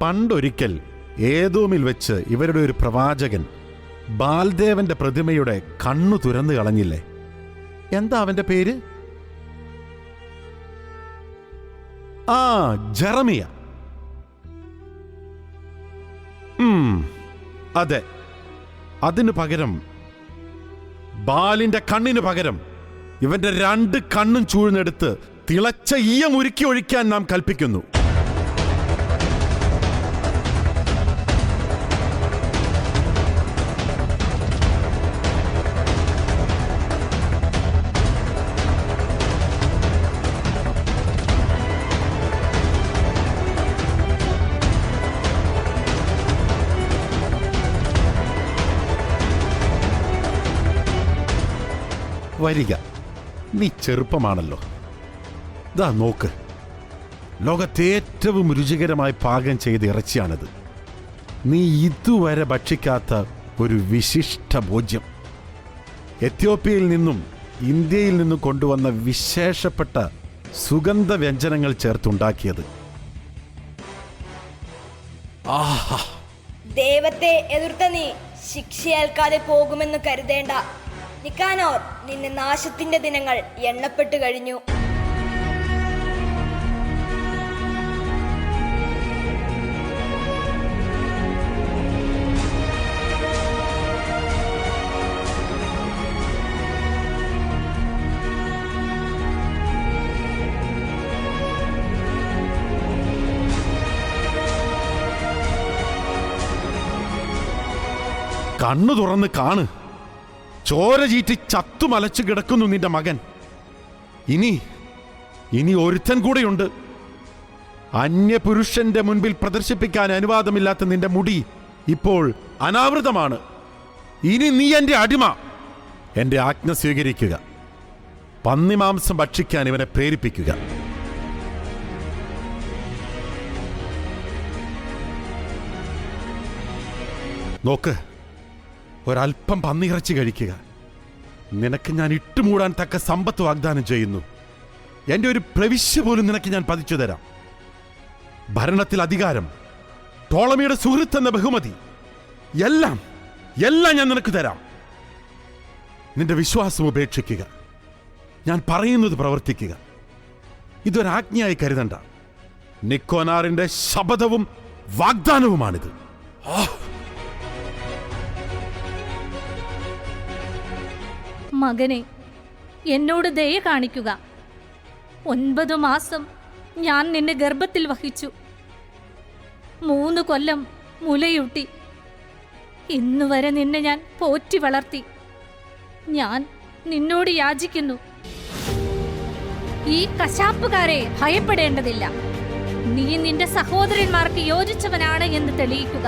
പണ്ടൊരിക്കൽ ഏദോമിൽ വെച്ച് ഇവരുടെ ഒരു പ്രവാചകൻ ബാൽദേവന്റെ പ്രതിമയുടെ കണ്ണു തുരന്നു കളഞ്ഞില്ലേ? എന്താ അവന്റെ പേര്? ജെറമിയ. അതെ, അതിനു പകരം, ബാലിന്റെ കണ്ണിനു പകരം ഇവന്റെ 2 കണ്ണും ചൂഴ്ന്നെടുത്ത് തിളച്ച ഈയം ഉരുക്കി ഒഴിക്കാൻ നാം കൽപ്പിക്കുന്നു. വരിക, നീ ചെറുപ്പമാണല്ലോ. ദാ നോക്ക്, ലോകത്തെ ഏറ്റവും രുചികരമായി പാകം ചെയ്ത ഇറച്ചിയാണിത്. നീ ഇതുവരെ ഭക്ഷിക്കാത്ത ഒരു വിശിഷ്ട ഭോജ്യം. എത്യോപ്യയിൽ നിന്നും ഇന്ത്യയിൽ നിന്നും കൊണ്ടുവന്ന വിശേഷപ്പെട്ട സുഗന്ധ വ്യഞ്ജനങ്ങൾ ചേർത്തുണ്ടാക്കിയത്. ദൈവത്തെ എതിർത്ത നീ ശിക്ഷയേൽക്കാതെ പോകുമെന്ന് കരുതേണ്ട. നിക്കാനോർ, നിന്റെ നാശത്തിന്റെ ദിനങ്ങൾ എണ്ണപ്പെട്ടു കഴിഞ്ഞു. കണ്ണു തുറന്ന് കാണ്, ചോര ചീറ്റി ചത്തുമലച്ചു കിടക്കുന്നു നിന്റെ മകൻ. ഇനി ഒരുത്തൻ കൂടെയുണ്ട്. അന്യപുരുഷന്റെ മുൻപിൽ പ്രദർശിപ്പിക്കാൻ അനുവാദമില്ലാത്ത നിന്റെ മുടി ഇപ്പോൾ അനാവൃതമാണ്. ഇനി നീ എൻ്റെ അടിമ. എൻ്റെ ആജ്ഞ സ്വീകരിക്കുക. പന്നിമാംസം ഭക്ഷിക്കാൻ ഇവനെ പ്രേരിപ്പിക്കുക. നോക്ക്, ഒരല്പം പന്നിയിറച്ചി കഴിക്കുക. നിനക്ക് ഞാൻ ഇട്ടുമൂടാൻ തക്ക സമ്പത്ത് വാഗ്ദാനം ചെയ്യുന്നു. എൻ്റെ ഒരു പ്രവിശ്യ പോലും നിനക്ക് ഞാൻ പതിച്ചു തരാം. ഭരണത്തിൽ അധികാരം, ടോളമിയുടെ സുഹൃത്ത് എന്ന ബഹുമതി, എല്ലാം ഞാൻ നിനക്ക് തരാം. നിന്റെ വിശ്വാസം ഉപേക്ഷിക്കുക. ഞാൻ പറയുന്നത് പ്രവർത്തിക്കുക. ഇതൊരാജ്ഞയായി കരുതണ്ട. നിക്കോനാറിന്റെ ശപഥവും വാഗ്ദാനവുമാണിത്. മകനെ, എന്നോട് ദയ കാണിക്കുക. 9 മാസം ഞാൻ നിന്നെ ഗർഭത്തിൽ വഹിച്ചു. 3 കൊല്ലം മുലയൂട്ടി. ഇന്നുവരെ നിന്നെ ഞാൻ പോറ്റി വളർത്തി. ഞാൻ നിന്നോട് യാചിക്കുന്നു, ഈ കശാപ്പുകാരെ ഭയപ്പെടേണ്ടതില്ല. നീ നിന്റെ സഹോദരന്മാർക്ക് യോജിച്ചവനാണ് എന്ന് തെളിയിക്കുക.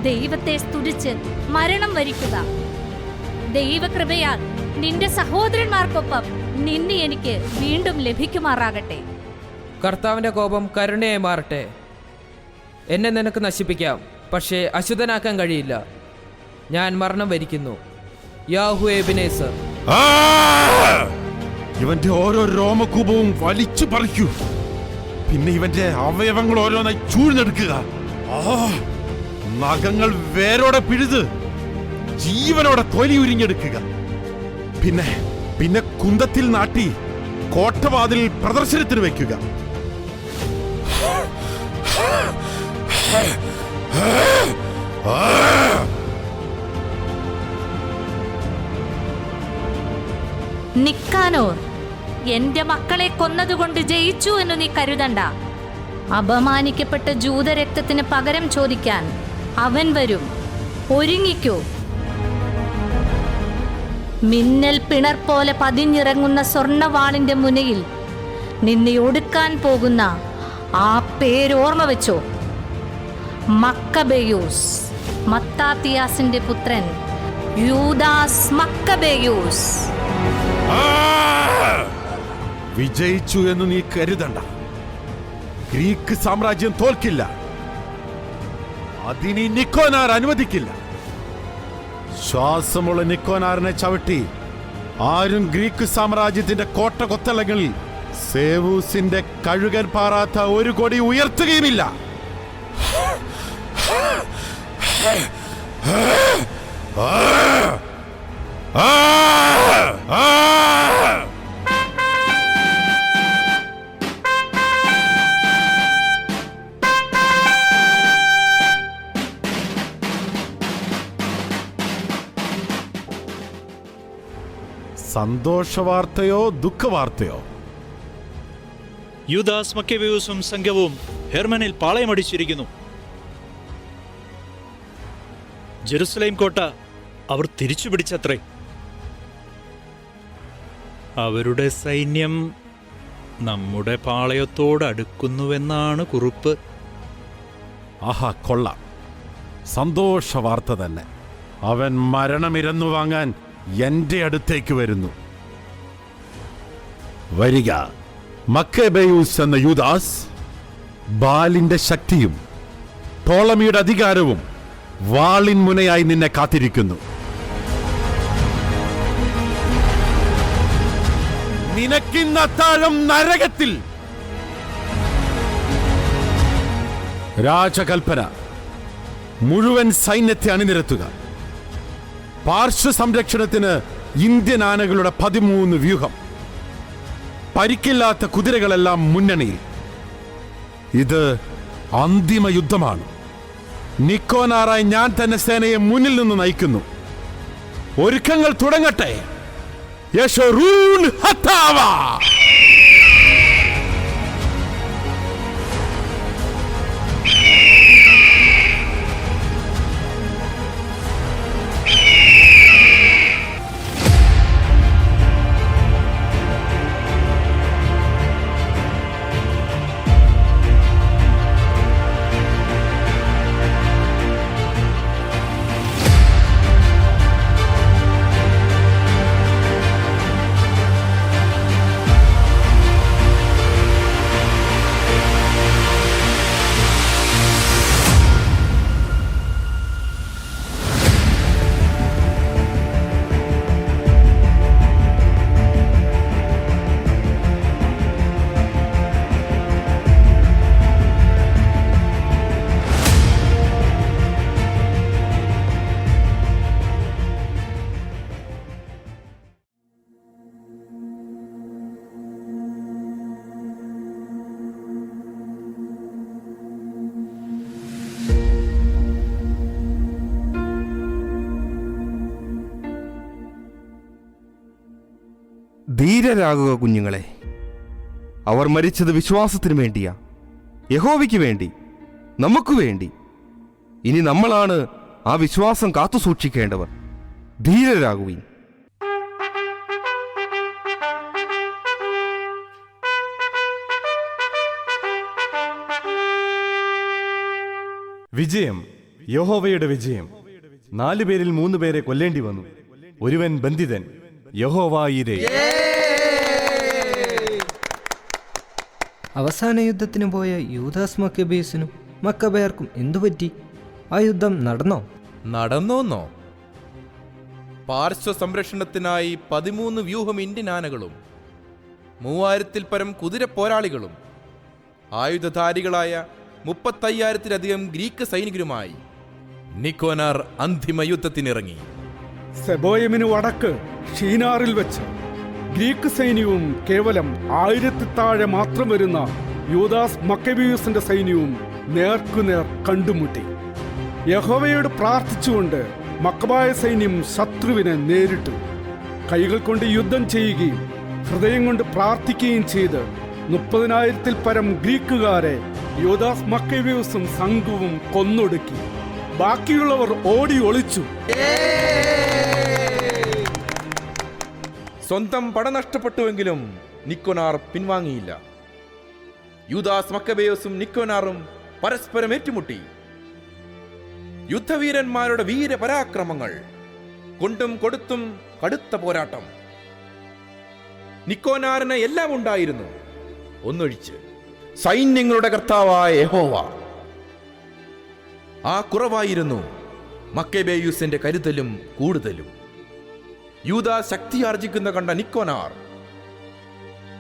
ദൈവത്തെ സ്തുതിച്ച് മരണം വരിക്കുക. ദൈവകൃപയാൽ നിന്റെ സഹോദരന്മാർക്കൊപ്പം നിന്നെ എനിക്ക് വീണ്ടും ലഭിക്കുമാറാകട്ടെ. കർത്താവിന്റെ കോപം കരുണയായി മാറട്ടെ. എന്നെ നിനക്ക് നശിപ്പിക്കാം, പക്ഷേ അശുദ്ധനാക്കാൻ കഴിയില്ല. ഞാൻ മരണം വരിക്കുന്നു. യാഹുവേ എബിനേസർ. ഇവന്റെ ഓരോ രോമകൂപവും വലിച്ചു പറിക്കൂ. പിന്നെ ഇവന്റെ അവയവങ്ങൾ ഓരോന്നായി ചൂഴ്ന്നെടുക്കുക. നഖങ്ങൾ വേരോടെ പിഴുത് ജീവനോടെ തൊലി ഉരിഞ്ഞെടുക്കുക. പിന്നെ കുന്തത്തിൽ നാട്ടി കോട്ടവാതിൽ പ്രദർശനത്തിന് വയ്ക്കുക. നിക്കാനോർ, എന്റെ മക്കളെ കൊന്നതുകൊണ്ട് ജയിച്ചു എന്ന് നീ കരുതണ്ട. അപമാനിക്കപ്പെട്ട ജൂതരക്തത്തിന് പകരം ചോദിക്കാൻ അവൻ വരും. ഒരുങ്ങിക്കോ. മിന്നൽ പിണർ പോലെ പതിഞ്ഞിറങ്ങുന്ന സ്വർണവാളിന്റെ മുനയിൽ നിന്നെ ഒടുക്കാൻ പോകുന്ന ആ പേരോർമ്മ വെച്ചോ. മക്കബേയൂസ്, മത്താത്തിയാസിന്റെ പുത്രൻ യൂദാസ് മക്കബേയൂസ്. വിജയിച്ചു എന്ന് നീ കരുതണ്ട. ഗ്രീക്ക് സാമ്രാജ്യം തോൽക്കില്ല. അതിനി നിക്കോനാർ അനുവദിക്കില്ല. ശ്വാസമുള്ള നിക്കോനാറിനെ ചവിട്ടി ആരും ഗ്രീക്ക് സാമ്രാജ്യത്തിന്റെ കോട്ട കൊത്തളങ്ങളിൽ സേവൂസിന്റെ കഴുകൻ പാറാത്ത ഒരു കൊടി ഉയർത്തുകയുമില്ല. സന്തോഷവാർത്തയോ ദുഃഖവാർത്തയോ? യൂദാസ് മക്കബേയൂസും സംഘവും ഹെർമനിൽ പാളയമടിച്ചിരിക്കുന്നു. ജെറുസലേം കോട്ട അവർ തിരിച്ചു പിടിച്ചത്രേ. അവരുടെ സൈന്യം നമ്മുടെ പാളയത്തോട് അടുക്കുന്നുവെന്നാണ് കുറിപ്പ്. ആഹാ, കൊള്ളാം. സന്തോഷവാർത്ത തന്നെ. അവൻ മരണമിരന്നു വാങ്ങാൻ എന്റെ അടുത്തേക്ക് വരുന്നു. വരിക മക്കബേയൂസ് എന്ന യൂദാസ്. ബാലിന്റെ ശക്തിയും ടോളമിയുടെ അധികാരവും വാളിൻ മുനയായി നിന്നെ കാത്തിരിക്കുന്നു. നിനക്കിന്ന താഴം നരകത്തിൽ. രാജകൽപ്പന, മുഴുവൻ സൈന്യത്തെ അണിനിരത്തുക. പാർശ്വ സംരക്ഷണത്തിന് ഇന്ത്യൻ ആനകളുടെ 13 വ്യൂഹം. പരിക്കില്ലാത്ത കുതിരകളെല്ലാം മുന്നണിയിൽ. ഇത് അന്തിമ യുദ്ധമാണ്. നിക്കോനാറായി ഞാൻ തന്നെ സേനയെ മുന്നിൽ നിന്ന് നയിക്കുന്നു. ഒരുക്കങ്ങൾ തുടങ്ങട്ടെ. യശോറൂൻ ഹത്താവ. ധീരരാകുക കുഞ്ഞുങ്ങളെ. അവർ മരിച്ചത് വിശ്വാസത്തിന് വേണ്ടിയാ, യഹോവയ്ക്ക് വേണ്ടി, നമുക്ക് വേണ്ടി. ഇനി നമ്മളാണ് ആ വിശ്വാസം കാത്തു സൂക്ഷിക്കേണ്ടവർ. ധീരരാകുവിൻ. വിജയം, യഹോവയുടെ വിജയം. 4 പേരിൽ 3 പേരെ കൊല്ലേണ്ടി വന്നു. ഒരുവൻ ബന്ധിതൻ. യഹോവായിരേ. അവസാന യുദ്ധത്തിന് പോയ യൂദാസ് മക്കബേസിനും മക്കബേർക്കും എന്തുപറ്റി? ആ യുദ്ധം നടന്നോ? നടന്നോന്നോ? പാർശ്വ സംരക്ഷണത്തിനായി 13 വ്യൂഹം ഇന്ത്യൻ ആനകളും 3000-ൽ പരം കുതിര പോരാളികളും ആയുധധാരികളായ 35,000-ലധികം ഗ്രീക്ക് സൈനികരുമായി നിക്കോനാർ അന്തിമ യുദ്ധത്തിനിറങ്ങി. സെബോയമിന് വടക്ക് ഷീനാറിൽ വെച്ച് ഗ്രീക്ക് സൈന്യവും കേവലം 1000 താഴെ മാത്രം വരുന്ന യൂദാസ് മക്കബീയുസിന്റെ സൈന്യവും നേർക്കുനേർ കണ്ടുമുട്ടി. യഹോവയോട് പ്രാർത്ഥിച്ചുകൊണ്ട് മക്കബായ സൈന്യം ശത്രുവിനെ നേരിട്ടു. കൈകൾ കൊണ്ട് യുദ്ധം ചെയ്യുകയും ഹൃദയം കൊണ്ട് പ്രാർത്ഥിക്കുകയും ചെയ്ത് 30,000-ൽ പരം ഗ്രീക്കുകാരെ യൂദാസ് മക്കബീയുസും സംഘവും കൊന്നൊടുക്കി. ബാക്കിയുള്ളവർ ഓടി ഒളിച്ചു. സ്വന്തം പട നഷ്ടപ്പെട്ടുവെങ്കിലും നിക്കോനാർ പിൻവാങ്ങിയില്ല. യൂദാസ് മക്കബേയോസും നിക്കോനാറും പരസ്പരം ഏറ്റുമുട്ടി. യുദ്ധവീരന്മാരുടെ വീരപരാക്രമങ്ങൾ, കൊണ്ടും കൊടുത്തും കടുത്ത പോരാട്ടം. നിക്കോനാറിന് എല്ലാം ഉണ്ടായിരുന്നു, ഒന്നൊഴിച്ച് സൈന്യങ്ങളുടെ കർത്താവായ യഹോവ. ആ കുറവായിരുന്നു മക്കബേയൂസിന്റെ കരുതലും കൂടുതലും. യൂദാ ശക്തിയാർജിക്കുന്ന കണ്ട നിക്കോനാർ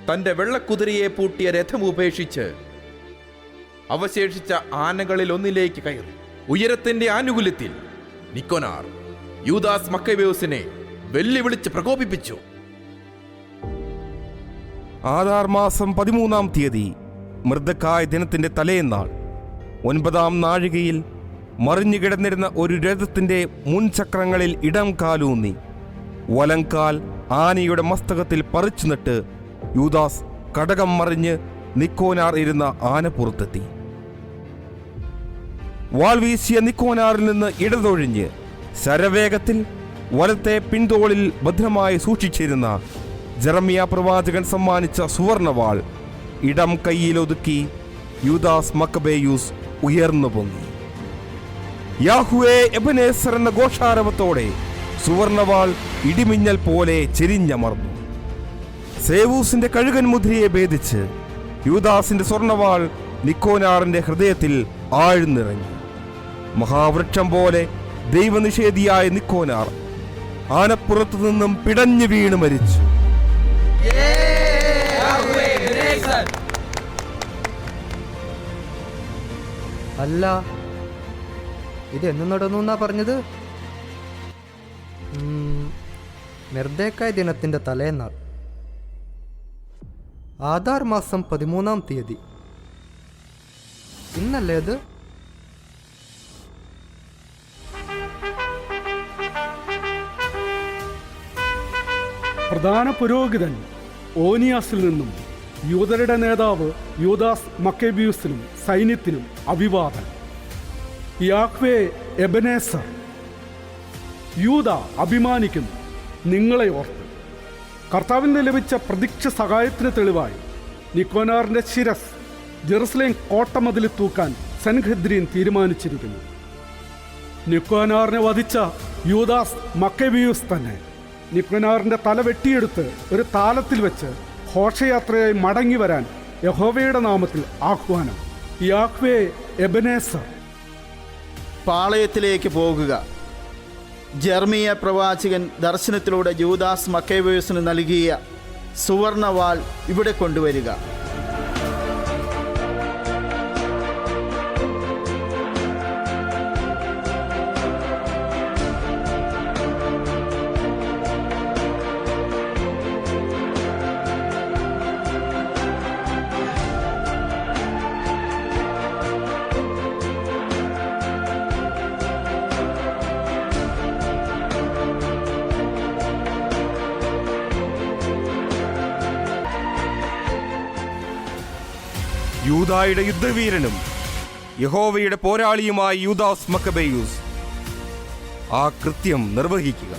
തന്റെ വെള്ളക്കുതിരയെ പൂട്ടിയ രഥം ഉപേക്ഷിച്ച് അവശേഷിച്ച ആനകളിൽ ഒന്നിലേക്ക് കയറി. ഉയരത്തിന്റെ ആനുകൂല്യത്തിൽ നിക്കോനാർ യൂദാസ് മക്കബേയൂസിനെ വെല്ലുവിളിച്ച് പ്രകോപിപ്പിച്ചു. ആദാർ മാസം 13-ാം തീയതി മൃദക്കായ ദിനത്തിന്റെ തലേന്നാൾ 9-ാം നാഴികയിൽ മറിഞ്ഞു കിടന്നിരുന്ന ഒരു രഥത്തിന്റെ മുൻചക്രങ്ങളിൽ ഇടം കാലൂന്നി വലംകാൽ ആനയുടെ മസ്തകത്തിൽ പറിച്ചു നട്ട് യൂദാസ് കടകം മറിഞ്ഞ് നിക്കോനാർ ഇരുന്ന ആന പുറത്തെത്തി. വാൾ വീശിയ നിക്കോനാറിൽ നിന്ന് ഇടതൊഴിഞ്ഞ് ശരവേഗത്തിൽ വലത്തെ പിൻതോളിൽ ഭദ്രമായി സൂക്ഷിച്ചിരുന്ന ജെറമിയ പ്രവാചകൻ സമ്മാനിച്ച സുവർണവാൾ ഇടം കൈയിലൊതുക്കി യൂദാസ് മക്കബേയൂസ് ഉയർന്നു പൊങ്ങി. യാഹുവേ എബനേസർ എന്ന ഘോഷാരവത്തോടെ സുവർണവാൾ ഇടിമിന്നൽ പോലെ ചെരിഞ്ഞമർന്നു. സേവൂസിന്റെ കഴുകൻ മുദ്രയെ ഭേദിച്ച് യൂദാസിന്റെ സ്വർണവാൾ നിക്കോനാറിന്റെ ഹൃദയത്തിൽ ആഴ്ന്നിറങ്ങി. മഹാവൃക്ഷം പോലെ ദൈവനിഷേധിയായ നിക്കോനാർ ആനപ്പുറത്തു നിന്നും പിടഞ്ഞു വീണ് മരിച്ചു. അല്ല, ഇത് എന്ന് നടന്നു എന്നാ പറഞ്ഞത്? മെർദേക്കായ് ദിനത്തിന്റെ തലേന്നാൾ, ആധാർ മാസം 13-ാം തീയതി. ഇന്നല്ലേ അത്? പ്രധാന പുരോഹിതൻ ഓനിയാസിൽ നിന്നും യൂദരുടെ നേതാവ് യൂദാസ് മക്കബീയുസിനും സൈന്യത്തിനും അഭിവാദനം. യാഹ്വേ എബനേസർ, യൂദ അഭിമാനിക്കുന്നു നിങ്ങളെ ഓർത്ത്. കർത്താവിന് ലഭിച്ച പ്രതീക്ഷ സഹായത്തിന് തെളിവായി നിക്കോനാറിന്റെ ശിരസ് ജെറുസലേം കോട്ടമതിലിൽ തൂക്കാൻ സെൻഹദ്രീൻ തീരുമാനിച്ചിരിക്കുന്നു. നിക്കോനാറിനെ വധിച്ച യൂദാസ് മക്കബീയുസ് തന്നെ നിക്കോനാറിന്റെ തല വെട്ടിയെടുത്ത് ഒരു താലത്തിൽ വെച്ച് ഘോഷയാത്രയായി മടങ്ങി വരാൻ യഹോവയുടെ നാമത്തിൽ ആഹ്വാനം. Yahweh Ebenezer. പാളയത്തിലേക്ക് പോകുക. ജെർമിയ പ്രവാചകൻ ദർശനത്തിലൂടെ യൂദാസ് മക്കബേയൂസിന് നൽകിയ സുവർണവാൾ ഇവിടെ കൊണ്ടുവരിക. യൂദായുടെ യുദ്ധവീരനും യഹോവയുടെ പോരാളിയുമായ യൂദാസ് മക്കബേയൂസ് ആ കൃത്യം നിർവഹിക്കുക.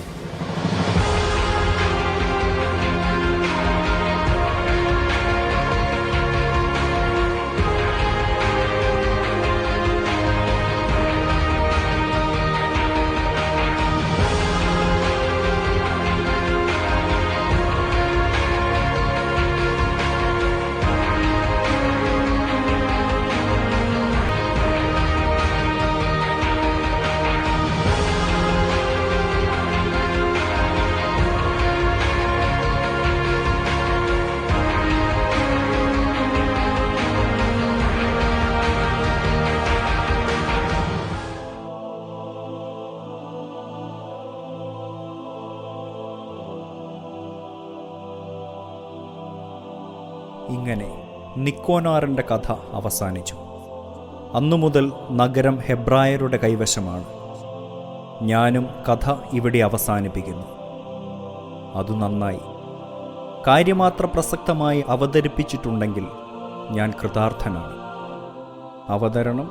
ഇങ്ങനെ നിക്കോനാറിൻ്റെ കഥ അവസാനിച്ചു. അന്നു മുതൽ നഗരം ഹെബ്രായരുടെ കൈവശമാണ്. ഞാനും കഥ ഇവിടെ അവസാനിപ്പിക്കുന്നു. അതു നന്നായി. കാര്യമാത്ര പ്രസക്തമായി അവതരിപ്പിച്ചിട്ടുണ്ടെങ്കിൽ ഞാൻ കൃതാർത്ഥനാണ്. അവതരണം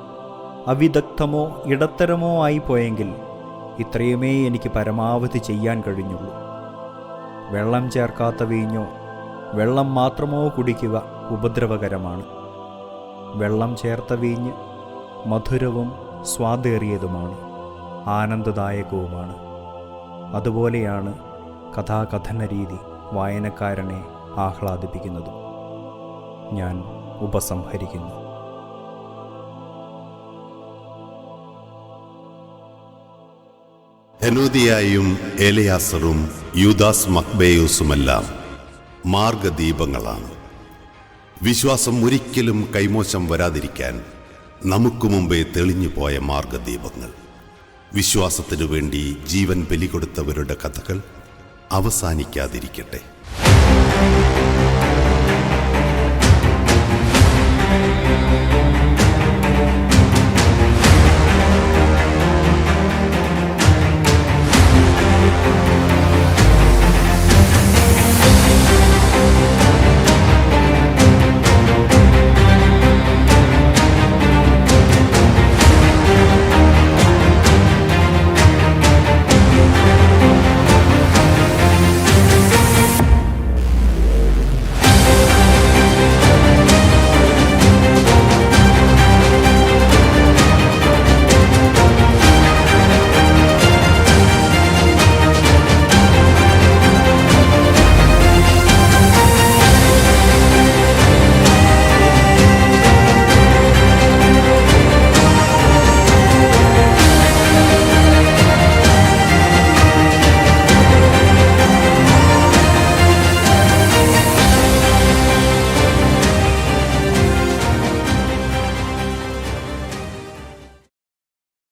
അവിദഗ്ധമോ ഇടത്തരമോ ആയി പോയെങ്കിൽ ഇത്രയുമേ എനിക്ക് പരമാവധി ചെയ്യാൻ കഴിഞ്ഞുള്ളൂ. വെള്ളം ചേർക്കാത്ത വീഞ്ഞോ വെള്ളം മാത്രമോ കുടിക്കുക ഉപദ്രവകരമാണ്. വെള്ളം ചേർത്ത വീഞ്ഞ് മധുരവും സ്വാദേറിയതുമാണ്, ആനന്ദദായകവുമാണ്. അതുപോലെയാണ് കഥാകഥന രീതി വായനക്കാരനെ ആഹ്ലാദിപ്പിക്കുന്നതും. ഞാൻ ഉപസംഹരിക്കുന്നു. ഹെനോദിയായും ഏലയാസറും യൂദാസ് മക്ബേയൂസുമെല്ലാം മാർഗദീപങ്ങളാണ്. വിശ്വാസം ഒരിക്കലും കൈമോശം വരാതിരിക്കാൻ നമുക്ക് മുമ്പേ തെളിഞ്ഞുപോയ മാർഗദീപങ്ങൾ. വിശ്വാസത്തിനു വേണ്ടി ജീവൻ ബലികൊടുത്തവരുടെ കഥകൾ അവസാനിക്കാതിരിക്കട്ടെ.